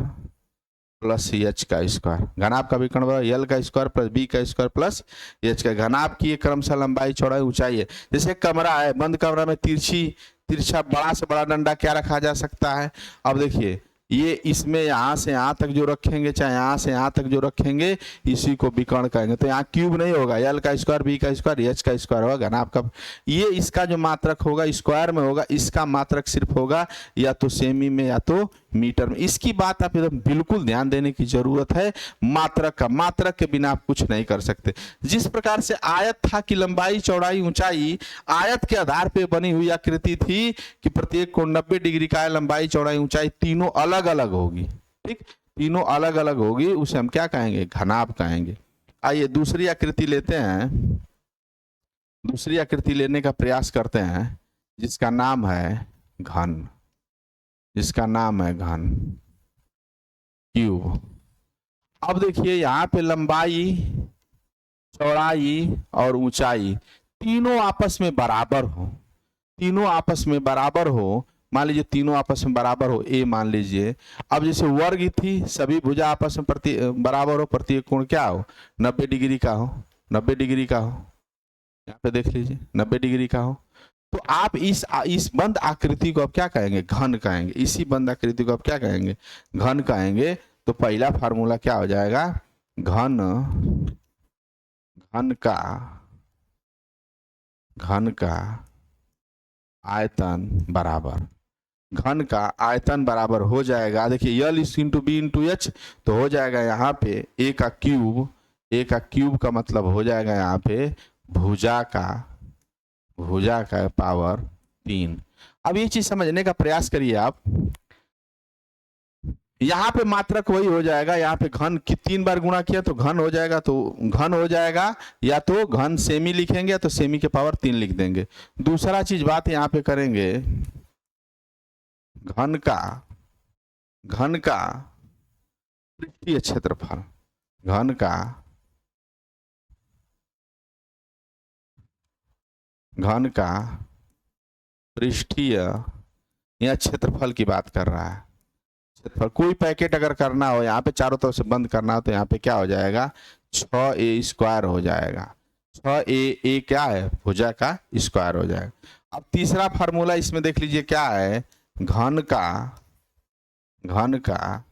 प्लस एच का स्क्वायर। घनाभ का विकर्ण बराबर यल का स्क्वायर प्लस बी का स्क्वायर प्लस एच का। घनाभ की एक क्रमशः लंबाई चौड़ाई ऊंचाई है। जैसे कमरा है, बंद कमरा में तिरछा बड़ा से बड़ा डंडा क्या रखा जा सकता है। अब देखिए ये इसमें यहाँ से यहाँ तक जो रखेंगे, चाहे यहाँ से यहाँ तक जो रखेंगे, इसी को विकर्ण कहेंगे। तो यहाँ क्यूब नहीं होगा, यल का स्क्वायर बी का स्क्वायर एच का स्क्वायर होगा घनाभ का। ये इसका जो मात्रक होगा स्क्वायर में होगा, इसका मात्रक सिर्फ होगा या तो सेमी में या तो मीटर में। इसकी बात आप एकदम बिल्कुल ध्यान देने की जरूरत है। मात्रक का, मात्रक के बिना आप कुछ नहीं कर सकते। जिस प्रकार से आयत था कि लंबाई चौड़ाई ऊंचाई आयत के आधार पर बनी हुई आकृति थी कि प्रत्येक कोण 90 डिग्री का है, लंबाई चौड़ाई ऊंचाई तीनों अलग अलग होगी, ठीक, तीनों अलग अलग होगी, उसे हम क्या कहेंगे, घनाभ कहेंगे। आइए दूसरी आकृति लेते हैं, दूसरी आकृति लेने का प्रयास करते हैं जिसका नाम है घन, जिसका नाम है घन क्यूब। अब देखिए यहाँ पे लंबाई चौड़ाई और ऊंचाई तीनों आपस में बराबर हो, तीनों आपस में बराबर हो। मान लीजिए तीनों आपस में बराबर हो, ए मान लीजिए। अब जैसे वर्ग थी, सभी भुजा आपस में बराबर हो, प्रत्येक कोण क्या हो, 90 डिग्री का हो, 90 डिग्री का हो। यहाँ पे देख लीजिए 90 डिग्री का हो। तो आप इस बंद आकृति को आप क्या कहेंगे, घन कहेंगे। इसी बंद आकृति को आप क्या कहेंगे, घन कहेंगे। तो पहला फार्मूला क्या हो जाएगा, घन, घन का, घन का आयतन बराबर, घन का आयतन बराबर हो जाएगा। देखिए यल इस इंटू बी इंटू एच, तो हो जाएगा यहाँ पे ए का क्यूब, ए का क्यूब का मतलब हो जाएगा यहाँ पे भुजा का, भुजा का पावर 3। अब ये चीज समझने का प्रयास करिए आप, यहाँ पे मात्रक वही हो जाएगा, यहाँ पे घन की 3 बार गुणा किया तो घन हो जाएगा, तो घन हो जाएगा, या तो घन सेमी लिखेंगे या तो सेमी के पावर 3 लिख देंगे। दूसरा चीज बात यहाँ पे करेंगे, घन का, घन का पृष्ठीय क्षेत्रफल, घन का, घन का पृष्ठीय या क्षेत्रफल की बात कर रहा है। क्षेत्रफल कोई पैकेट अगर करना हो, यहाँ पे चारों तरफ से बंद करना हो, तो यहाँ पे क्या हो जाएगा, 6a² हो जाएगा। 6a क्या है, भुजा का स्क्वायर हो जाएगा। अब तीसरा फार्मूला इसमें देख लीजिए क्या है, घन का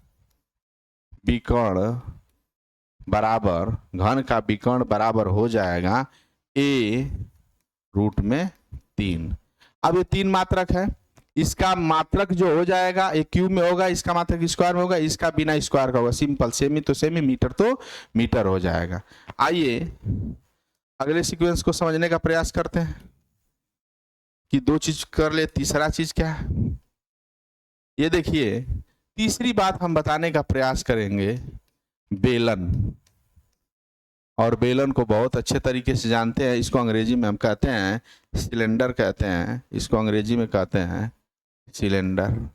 विकर्ण बराबर हो जाएगा a√3। अब ये 3 मात्रक है, इसका मात्रक जो हो जाएगा एक क्यूब में होगा, इसका मात्रक स्क्वायर में होगा, इसका बिना स्क्वायर का होगा। सिंपल, सेमी तो सेमी, मीटर तो मीटर हो जाएगा। आइए अगले सीक्वेंस को समझने का प्रयास करते हैं कि 2 चीज कर ले, तीसरा चीज क्या है ये देखिए। तीसरी बात हम बताने का प्रयास करेंगे बेलन, और बेलन को बहुत अच्छे तरीके से जानते हैं। इसको अंग्रेजी में हम कहते हैं सिलेंडर कहते हैं, इसको अंग्रेजी में कहते हैं सिलेंडर।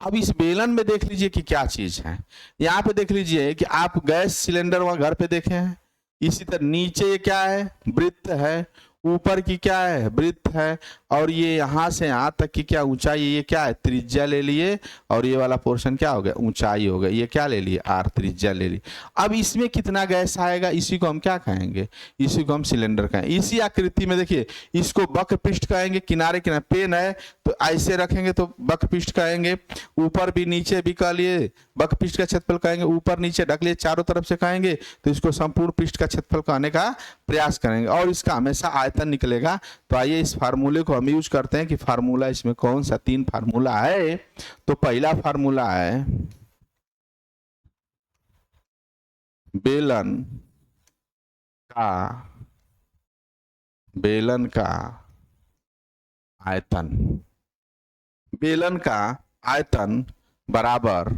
अब इस बेलन में देख लीजिए कि क्या चीज है। यहाँ पे देख लीजिए कि आप गैस सिलेंडर वहां घर पे देखे हैं, इसी तरह नीचे ये क्या है, वृत्त है, ऊपर की क्या है, वृत्त है, और ये यहाँ से यहाँ तक की क्या ऊंचाई, ये क्या है, त्रिज्या ले लिए, और ये वाला पोर्शन क्या हो गया, ऊंचाई हो गया। ये क्या ले लिए, r, त्रिज्या ले ली। अब इसमें कितना गैस आएगा, इसी को हम क्या कहेंगे, इसी को हम सिलेंडर कहेंगे। इसी आकृति में देखिए, इसको वक्र पृष्ठ कहेंगे, किनारे किनारे पेन है तो ऐसे रखेंगे तो वक्र पृष्ठ कहेंगे, ऊपर भी नीचे भी कह लिए वक्र पृष्ठ का क्षेत्रफल कहेंगे, ऊपर नीचे ढक लिए चारों तरफ से कहेंगे तो इसको संपूर्ण पृष्ठ का क्षेत्रफल कहने का प्रयास करेंगे, और इसका हमेशा आयतन निकलेगा। तो आइए इस फार्मूले को हम यूज करते हैं कि फार्मूला इसमें कौन सा 3 फार्मूला है। तो पहला फार्मूला है बेलन का आयतन। बेलन का आयतन बराबर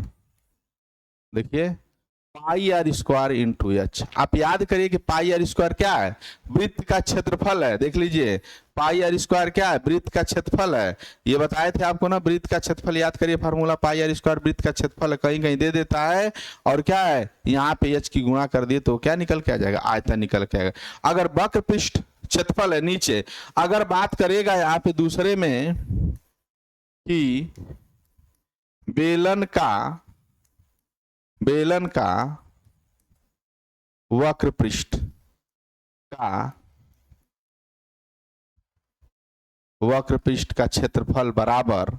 देखिए πr² इंटू h। आप याद करिए कि πr² क्या है, वृत्त का क्षेत्रफल है। देख लीजिए πr² क्या है, वृत्त का क्षेत्रफल है। ये बताए थे आपको ना, वृत्त का क्षेत्रफल याद करिए, फार्मूला πr² वृत्त का क्षेत्रफल है, कहीं कहीं दे देता है, और क्या है यहाँ पे h की गुणा कर दिए तो क्या निकल के आ जाएगा, आयतन निकल के आएगा। अगर वक्र पृष्ठ क्षेत्रफल है नीचे, अगर बात करेगा यहाँ पे दूसरे में कि बेलन का वक्र पृष्ठ का क्षेत्रफल बराबर,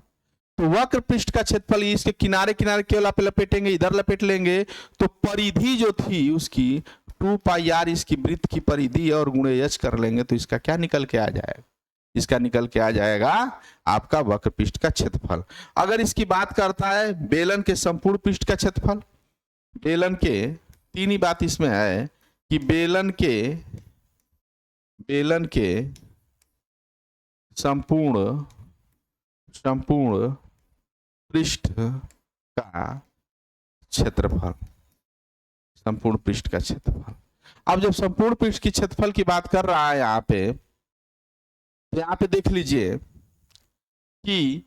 तो वक्र पृष्ठ का क्षेत्रफल इसके किनारे किनारे केवल आप लपेटेंगे, इधर लपेट लेंगे तो परिधि जो थी उसकी 2πr इसकी वृत्त की परिधि और गुणे h कर लेंगे तो इसका क्या निकल के आ जाएगा, इसका निकल के आ जाएगा आपका वक्र पृष्ठ का क्षेत्रफल। अगर इसकी बात करता है बेलन के संपूर्ण पृष्ठ का क्षेत्रफल, बेलन के 3 ही बात इसमें है कि बेलन के संपूर्ण पृष्ठ का क्षेत्रफल, संपूर्ण पृष्ठ का क्षेत्रफल। अब जब संपूर्ण पृष्ठ की क्षेत्रफल की बात कर रहा है यहाँ पे, तो यहाँ पे देख लीजिए कि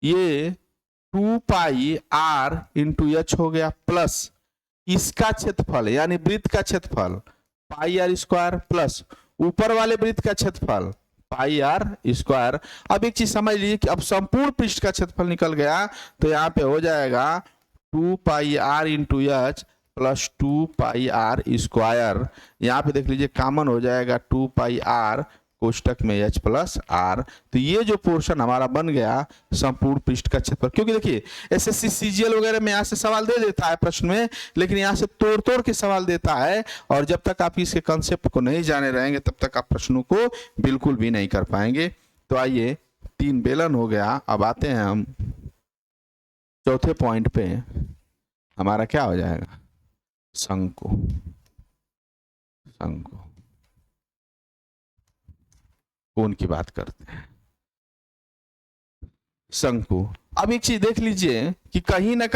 ये 2πr इंटू h हो गया, प्लस इसका क्षेत्रफल यानी वृत्त का क्षेत्रफल πr² प्लस ऊपर वाले वृत्त का क्षेत्रफल πr²। अब एक चीज समझ लीजिए कि अब संपूर्ण पृष्ठ का क्षेत्रफल निकल गया तो यहाँ पे हो जाएगा 2πr into h plus 2πr²। यहाँ पे देख लीजिए कॉमन हो जाएगा 2πr कोष्टक में h प्लस r। तो ये जो पोर्शन हमारा बन गया संपूर्ण पृष्ठ का क्षेत्रफल। क्योंकि देखिए एसएससी सीजीएल वगैरह में यहाँ से सवाल दे देता है प्रश्न में, लेकिन यहाँ से तोड़ तोड़ के सवाल देता है, और जब तक आप इसके कंसेप्ट को नहीं जाने रहेंगे तब तक आप प्रश्नों को बिल्कुल भी नहीं कर पाएंगे। तो आइए 3 बेलन हो गया, अब आते हैं हम चौथे पॉइंट पे, हमारा क्या हो जाएगा, शंकु। कोण की बात करते हैं, शंकु। अब एक चीज देख लीजिए कि कहीं ना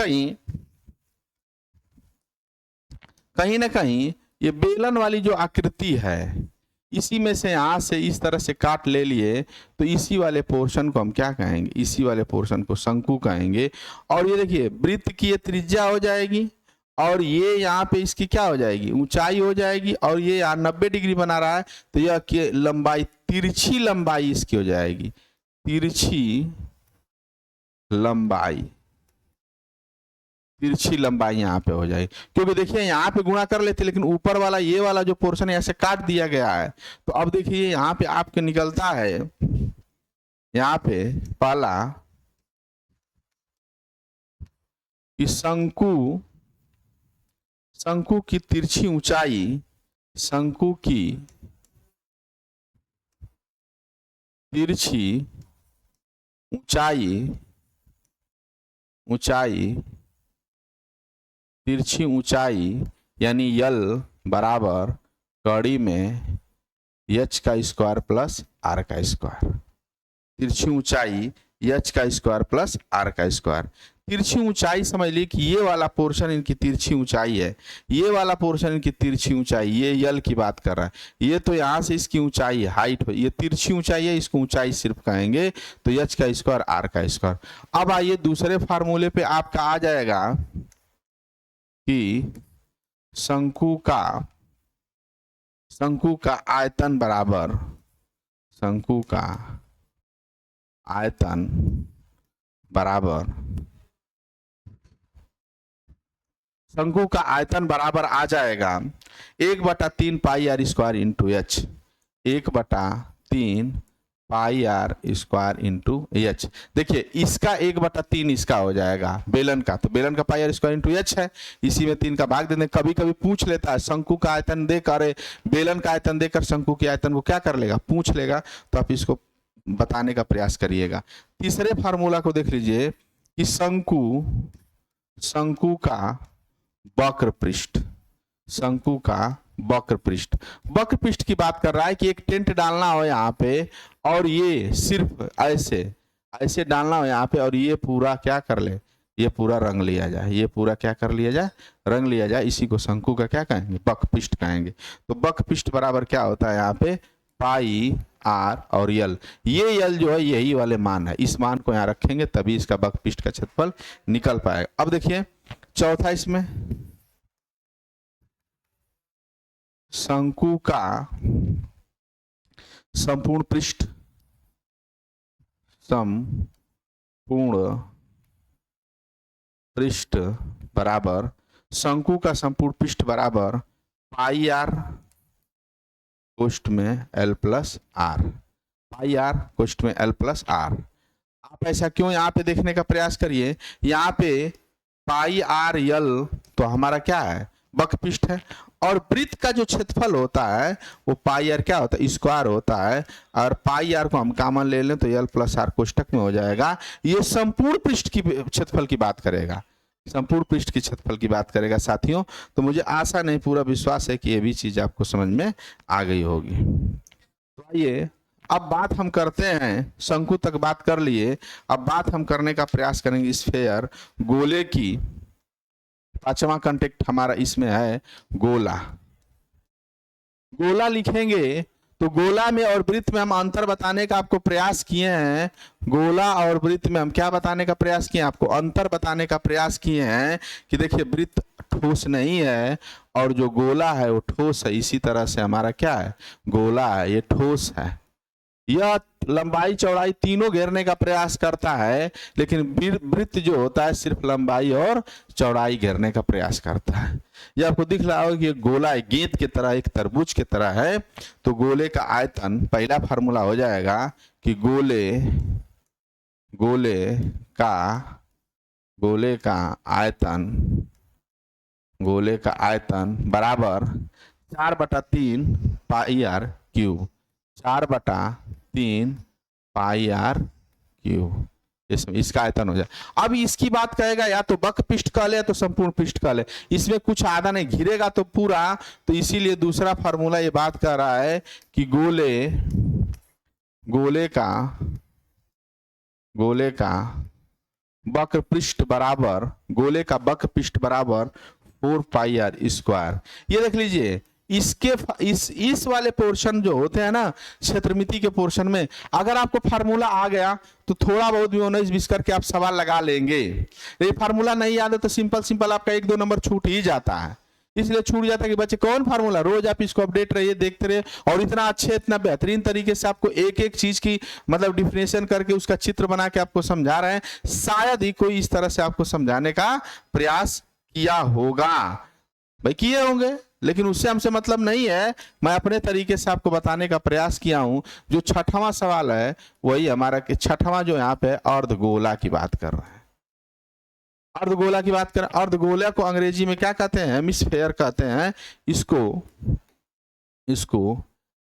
कहीं ये बेलन वाली जो आकृति है, इसी में से यहां से इस तरह से काट ले लिए तो इसी वाले पोर्शन को हम क्या कहेंगे, इसी वाले पोर्शन को शंकु कहेंगे। और ये देखिए वृत्त की ये त्रिज्या हो जाएगी, और ये यहाँ पे इसकी क्या हो जाएगी, ऊंचाई हो जाएगी, और ये यहाँ 90 डिग्री बना रहा है तो यह लंबाई, तिरछी लंबाई इसकी हो जाएगी, तिरछी लंबाई, तिरछी लंबाई यहाँ पे हो जाएगी, क्योंकि देखिए यहाँ पे गुणा कर लेते लेकिन ऊपर वाला ये वाला जो पोर्शन है ऐसे काट दिया गया है। तो अब देखिए यहाँ पे आपके निकलता है, यहाँ पे पहला कि शंकु की तिरछी ऊंचाई, शंकु की तिरछी तिरछी ऊंचाई यानी यल बराबर कड़ी में एच का स्क्वायर प्लस आर का स्क्वायर। तिरछी ऊंचाई एच का स्क्वायर प्लस आर का स्क्वायर। तिरछी ऊंचाई समझ ली कि ये वाला पोर्शन इनकी तिरछी ऊंचाई है, ये वाला पोर्शन इनकी तिरछी ऊंचाई, ये यल की बात कर रहा है। ये तो यहाँ से इसकी ऊंचाई हाइट, ये तिरछी ऊंचाई है, इसको ऊंचाई सिर्फ कहेंगे, तो एच का स्क्वायर आर का स्क्वायर। अब आइए दूसरे फार्मूले पे आपका आ जाएगा कि शंकु का आयतन बराबर, शंकु का आयतन आ जाएगा 1/3 pi r square into h, 1/3 pi r square into h. देखिए इसका 1/3 इसका हो जाएगा बेलन का, तो बेलन का पाई आर स्क्वायर इंटू एच है, इसी में 3 का भाग दे दें। कभी कभी पूछ लेता है शंकु का आयतन देकर, बेलन का आयतन देकर शंकु के आयतन को क्या कर लेगा, पूछ लेगा, तो आप इसको बताने का प्रयास करिएगा। तीसरे फार्मूला को देख लीजिए कि शंकु का वक्र पृष्ठ, शंकु का वक्र पृष्ठ की बात कर रहा है कि एक टेंट डालना हो यहाँ पे और ये सिर्फ ऐसे डालना हो यहाँ पे, और ये पूरा क्या कर ले, ये पूरा रंग लिया जाए, ये पूरा क्या कर लिया जाए, रंग लिया जाए। इसी को शंकु का क्या कहेंगे, वक्र पृष्ठ कहेंगे। तो वक्र पृष्ठ बराबर क्या होता है यहाँ पे, पाई आर और यल। ये यल जो है यही वाले मान है, इस मान को यहाँ रखेंगे तभी इसका वक्र पृष्ठ का क्षेत्रफल निकल पाएगा। अब देखिए चौथा, इसमें शंकु का संपूर्ण पृष्ठ बराबर, शंकु का संपूर्ण पृष्ठ बराबर पाई आर कोष्ठ में L plus R, pi R कोष्ठ में एल प्लस आर। आप ऐसा क्यों यहाँ पे देखने का प्रयास करिए, यहाँ पे पाई आर यल तो हमारा क्या है, वक्र पृष्ठ है, और वृत्त का जो क्षेत्रफल होता है वो पाई आर क्या होता है, स्क्वायर होता है, और पाई आर को हम कॉमन ले लें तो एल प्लस आर कोष्ठक में हो जाएगा। ये संपूर्ण पृष्ठ की क्षेत्रफल की बात करेगा, संपूर्ण पृष्ठ की क्षेत्रफल की बात करेगा साथियों। तो मुझे आशा नहीं पूरा विश्वास है कि ये भी चीज आपको समझ में आ गई होगी। तो आइए अब बात हम करते हैं, शंकु तक बात कर लिए, अब बात हम करने का प्रयास करेंगे स्फेयर, गोले की। पांचवा कंटेक्ट हमारा इसमें है गोला। गोला लिखेंगे तो गोला में और वृत्त में हम अंतर बताने का आपको प्रयास किए हैं, गोला और वृत्त में हम क्या बताने का प्रयास किए हैं, आपको अंतर बताने का प्रयास किए हैं कि देखिए वृत्त ठोस नहीं है और जो गोला है वो ठोस है, इसी तरह से हमारा क्या है, गोला है, ये ठोस है। यह लंबाई चौड़ाई तीनों घेरने का प्रयास करता है, लेकिन वृत्त जो होता है सिर्फ लंबाई और चौड़ाई घेरने का प्रयास करता है। यह आपको दिख रहा होगा कि एक गोला एक गेंद की तरह, एक तरबूज की तरह है। तो गोले का आयतन, पहला फार्मूला हो जाएगा कि गोले का आयतन बराबर 4/3 pi r cube, 4/3 pi r cube, इसका आयतन हो जाए। अब इसकी बात कहेगा या तो वक्र पृष्ठ कह ले या तो संपूर्ण पृष्ठ कह ले, इसमें कुछ आधा नहीं, घिरेगा तो पूरा। तो इसीलिए दूसरा फार्मूला ये बात कर रहा है कि गोले का वक्र पृष्ठ बराबर, गोले का वक्र पृष्ठ बराबर 4 पाई आर स्क्वायर। ये देख लीजिए इस वाले पोर्शन जो होते हैं ना क्षेत्रमिति के पोर्शन में, अगर आपको फार्मूला आ गया तो थोड़ा बहुत भी 19-20 करके आप सवाल लगा लेंगे। ये फार्मूला नहीं याद है तो सिंपल आपका 1-2 नंबर छूट ही जाता है। इसलिए छूट जाता है कि बच्चे कौन फार्मूला, रोज आप इसको अपडेट रहिए, देखते रहिए, और इतना अच्छे इतना बेहतरीन तरीके से आपको एक एक चीज की मतलब डिफिनेशन करके उसका चित्र बना के आपको समझा रहे हैं। शायद ही कोई इस तरह से आपको समझाने का प्रयास किया होगा, भाई किए होंगे, लेकिन उससे हमसे मतलब नहीं है। मैं अपने तरीके से आपको बताने का प्रयास किया हूं। जो छठवां सवाल है वही हमारा, छठवां जो यहाँ पे अर्धगोला की बात कर रहे हैं, अर्धगोला की बात करें। अर्धगोला को अंग्रेजी में क्या कहते हैं? हेमिस्फेयर कहते हैं। इसको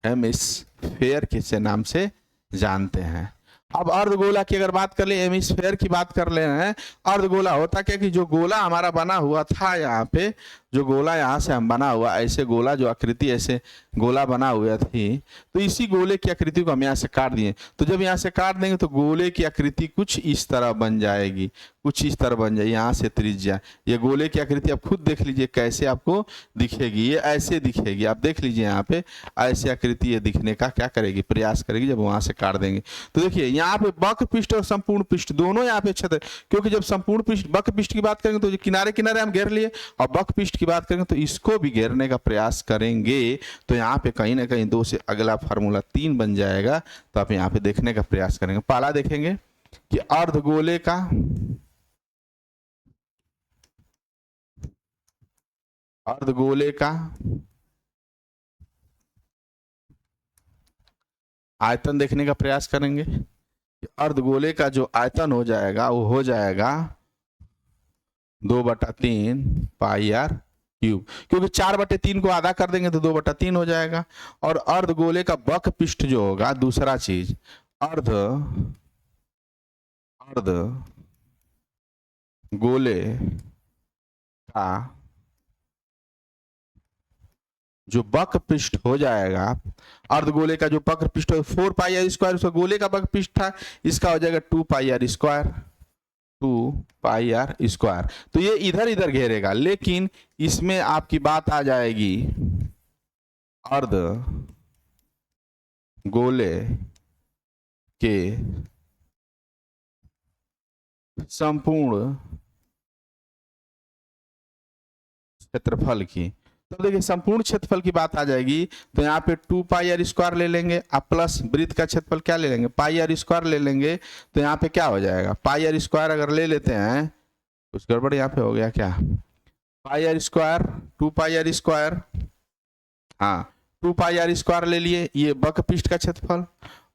हेमिस्फेयर के नाम से जानते हैं। अब अर्धगोला की अगर बात कर ले, हेमिस्फेयर की बात कर ले रहे हैं। अर्धगोला होता क्या कि जो गोला हमारा बना हुआ था यहाँ पे, जो गोला यहाँ से हम बना हुआ, ऐसे गोला जो आकृति ऐसे गोला बना हुआ थी, तो इसी गोले की आकृति को हम यहाँ से काट दिए। तो जब यहाँ से काट देंगे तो गोले की आकृति कुछ इस तरह बन जाएगी, कुछ इस तरह बन जाएगी। यहाँ से त्रिज्या, ये गोले की आकृति आप खुद देख लीजिए कैसे आपको दिखेगी। ये ऐसे दिखेगी, आप देख लीजिए यहाँ पे ऐसे आकृति ये दिखने का क्या करेगी, प्रयास करेगी जब वहां से काट देंगे। तो देखिए यहाँ पे बक पृष्ठ और संपूर्ण पृष्ठ दोनों यहाँ पे छत, क्योंकि जब संपूर्ण पृष्ठ बक पृष्ठ की बात करेंगे तो किनारे किनारे हम घेर लिए, और बक पृष्ठ की बात करेंगे तो इसको भी घेरने का प्रयास करेंगे। तो यहाँ पे कहीं ना कहीं 2 से अगला फार्मूला 3 बन जाएगा। तो आप यहाँ पे देखने का प्रयास करेंगे। पहला देखेंगे कि अर्धगोले का आयतन देखने का प्रयास करेंगे। अर्धगोले का जो आयतन हो जाएगा वो हो जाएगा 2/3 पाई आर क्यूब, क्योंकि 4/3 को आधा कर देंगे तो 2/3 हो जाएगा। और अर्धगोले का बक पृष्ठ जो होगा, दूसरा चीज अर्धगोले का जो बक पृष्ठ हो जाएगा, अर्धगोले का जो बक पृष्ठ 4 पाई आर स्क्वायर, उसका गोले का बक पृष्ठ था, इसका हो जाएगा 2 pi r square, 2 pi r square. तो ये इधर इधर घेरेगा, लेकिन इसमें आपकी बात आ जाएगी अर्धगोले के संपूर्ण क्षेत्रफल की। तो देखिए संपूर्ण क्षेत्रफल की बात आ जाएगी, तो यहाँ पे 2 पाई आर स्क्वायर ले लेंगे, आप प्लस वृत्त का क्षेत्रफल क्या ले लेंगे, पाई आर स्क्वायर ले लेंगे। तो यहाँ पे क्या हो जाएगा, पाई आर स्क्वायर अगर ले लेते हैं, कुछ गड़बड़ यहाँ पे हो गया क्या, pi r square 2 pi r square, हाँ 2 पाई आर स्क्वायर ले लिए, ये बक पृष्ठ का क्षेत्रफल,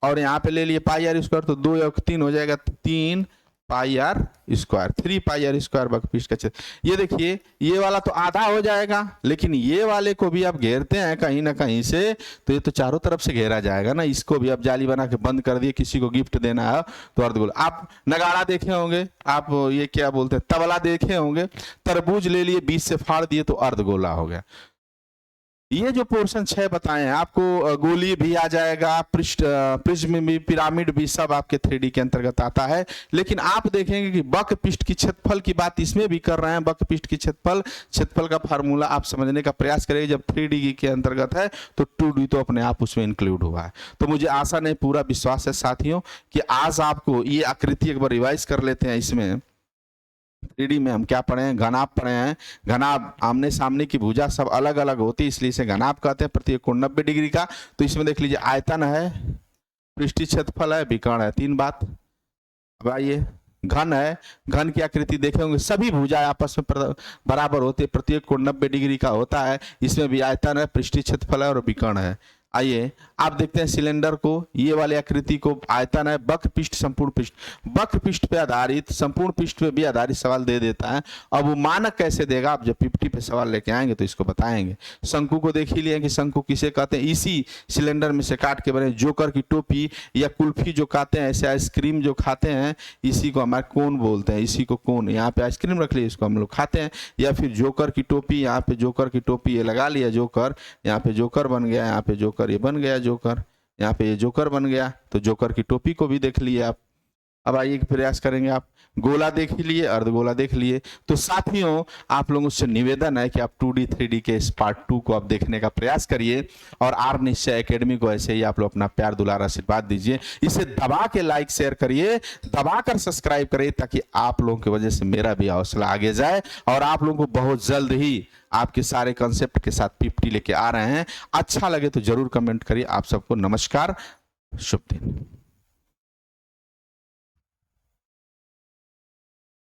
और यहाँ पे ले लिए पाई आर स्क्वायर, तो 2 और 3 हो जाएगा 3 pi r square, 3 pi r square बक पृष्ठ का क्षेत्र। ये देखिए ये वाला तो आधा हो जाएगा, लेकिन ये वाले को भी आप घेरते हैं कहीं ना कहीं से, तो ये तो चारों तरफ से घेरा जाएगा ना। इसको भी आप जाली बना के बंद कर दिए, किसी को गिफ्ट देना है तो अर्धगोला। आप नगाड़ा देखे होंगे, आप ये क्या बोलते हैं तबला देखे होंगे, तरबूज ले लिए बीच से फाड़ दिए तो अर्धगोला हो गया। ये जो पोर्शन 6 बताए हैं आपको, गोली भी आ जाएगा, प्रिज्म भी, पिरामिड भी, सब आपके 3D के अंतर्गत आता है। लेकिन आप देखेंगे कि बक पृष्ठ की क्षेत्रफल की बात इसमें भी कर रहे हैं। बक पृष्ठ की क्षेत्रफल का फार्मूला आप समझने का प्रयास करेंगे। जब 3D के अंतर्गत है तो 2D तो अपने आप उसमें इंक्लूड हुआ है। तो मुझे आशा नहीं पूरा विश्वास है साथियों कि आज आपको ये आकृति एक बार रिवाइज कर लेते हैं। इसमें 3D में हम क्या पढ़े हैं, घनाभ पढ़े हैं। घनाभ आमने सामने की भुजा सब अलग अलग होती है, इसलिए इसे घनाभ कहते हैं। प्रत्येक कोण 90 डिग्री का। तो इसमें देख लीजिए आयतन है, पृष्ठीय क्षेत्रफल है, विकर्ण है, 3 बात। अब आइए घन है, घन की आकृति देखे होंगे, सभी भुजाएं आपस में बराबर होती है, प्रत्येक कोण 90 डिग्री का होता है। इसमें भी आयतन है, पृष्ठीय क्षेत्रफल है और विकर्ण है। आइए आप देखते हैं सिलेंडर को, ये वाली आकृति को आयतन है, बक पृष्ठ, संपूर्ण पृष्ठ। बक पृष्ठ पे आधारित संपूर्ण पृष्ठ पे भी आधारित सवाल दे देता है। अब वो मानक कैसे देगा, आप जब 50 पे सवाल लेके आएंगे तो इसको बताएंगे। शंकु को देख ही लिए कि शंकु किसे कहते हैं, इसी सिलेंडर में से काट के बने। जोकर की टोपी या कुल्फी जो खाते हैं, ऐसे आइसक्रीम जो खाते हैं, इसी को हमारे कोन बोलते हैं, इसी को कोन। यहाँ पे आइसक्रीम रख ली, इसको हम लोग खाते हैं। या फिर जोकर की टोपी, यहाँ पे जोकर की टोपी ये लगा लिया जोकर, यहाँ पे जोकर बन गया, यहाँ पे जोकर ये बन गया जोकर, यहाँ पे ये जोकर बन गया। तो जोकर की टोपी को भी देख लिए आप। अब आइए प्रयास करेंगे। आप गोला देख ही लिए, अर्धगोला देख लिए, तो साथियों आप लोगों से निवेदन है कि आप 2D 3D के इस पार्ट 2 को आप देखने का प्रयास करिए और आर निश्चय एकेडमी को ऐसे ही आप लोग अपना प्यार दुलार आशीर्वाद दीजिए। इसे दबा के लाइक शेयर करिए, दबा कर सब्सक्राइब करिए, ताकि आप लोगों की वजह से मेरा भी हौसला आगे जाए और आप लोगों को बहुत जल्द ही आपके सारे कंसेप्ट के साथ PPT लेके आ रहे हैं। अच्छा लगे तो जरूर कमेंट करिए। आप सबको नमस्कार, शुभ दिन।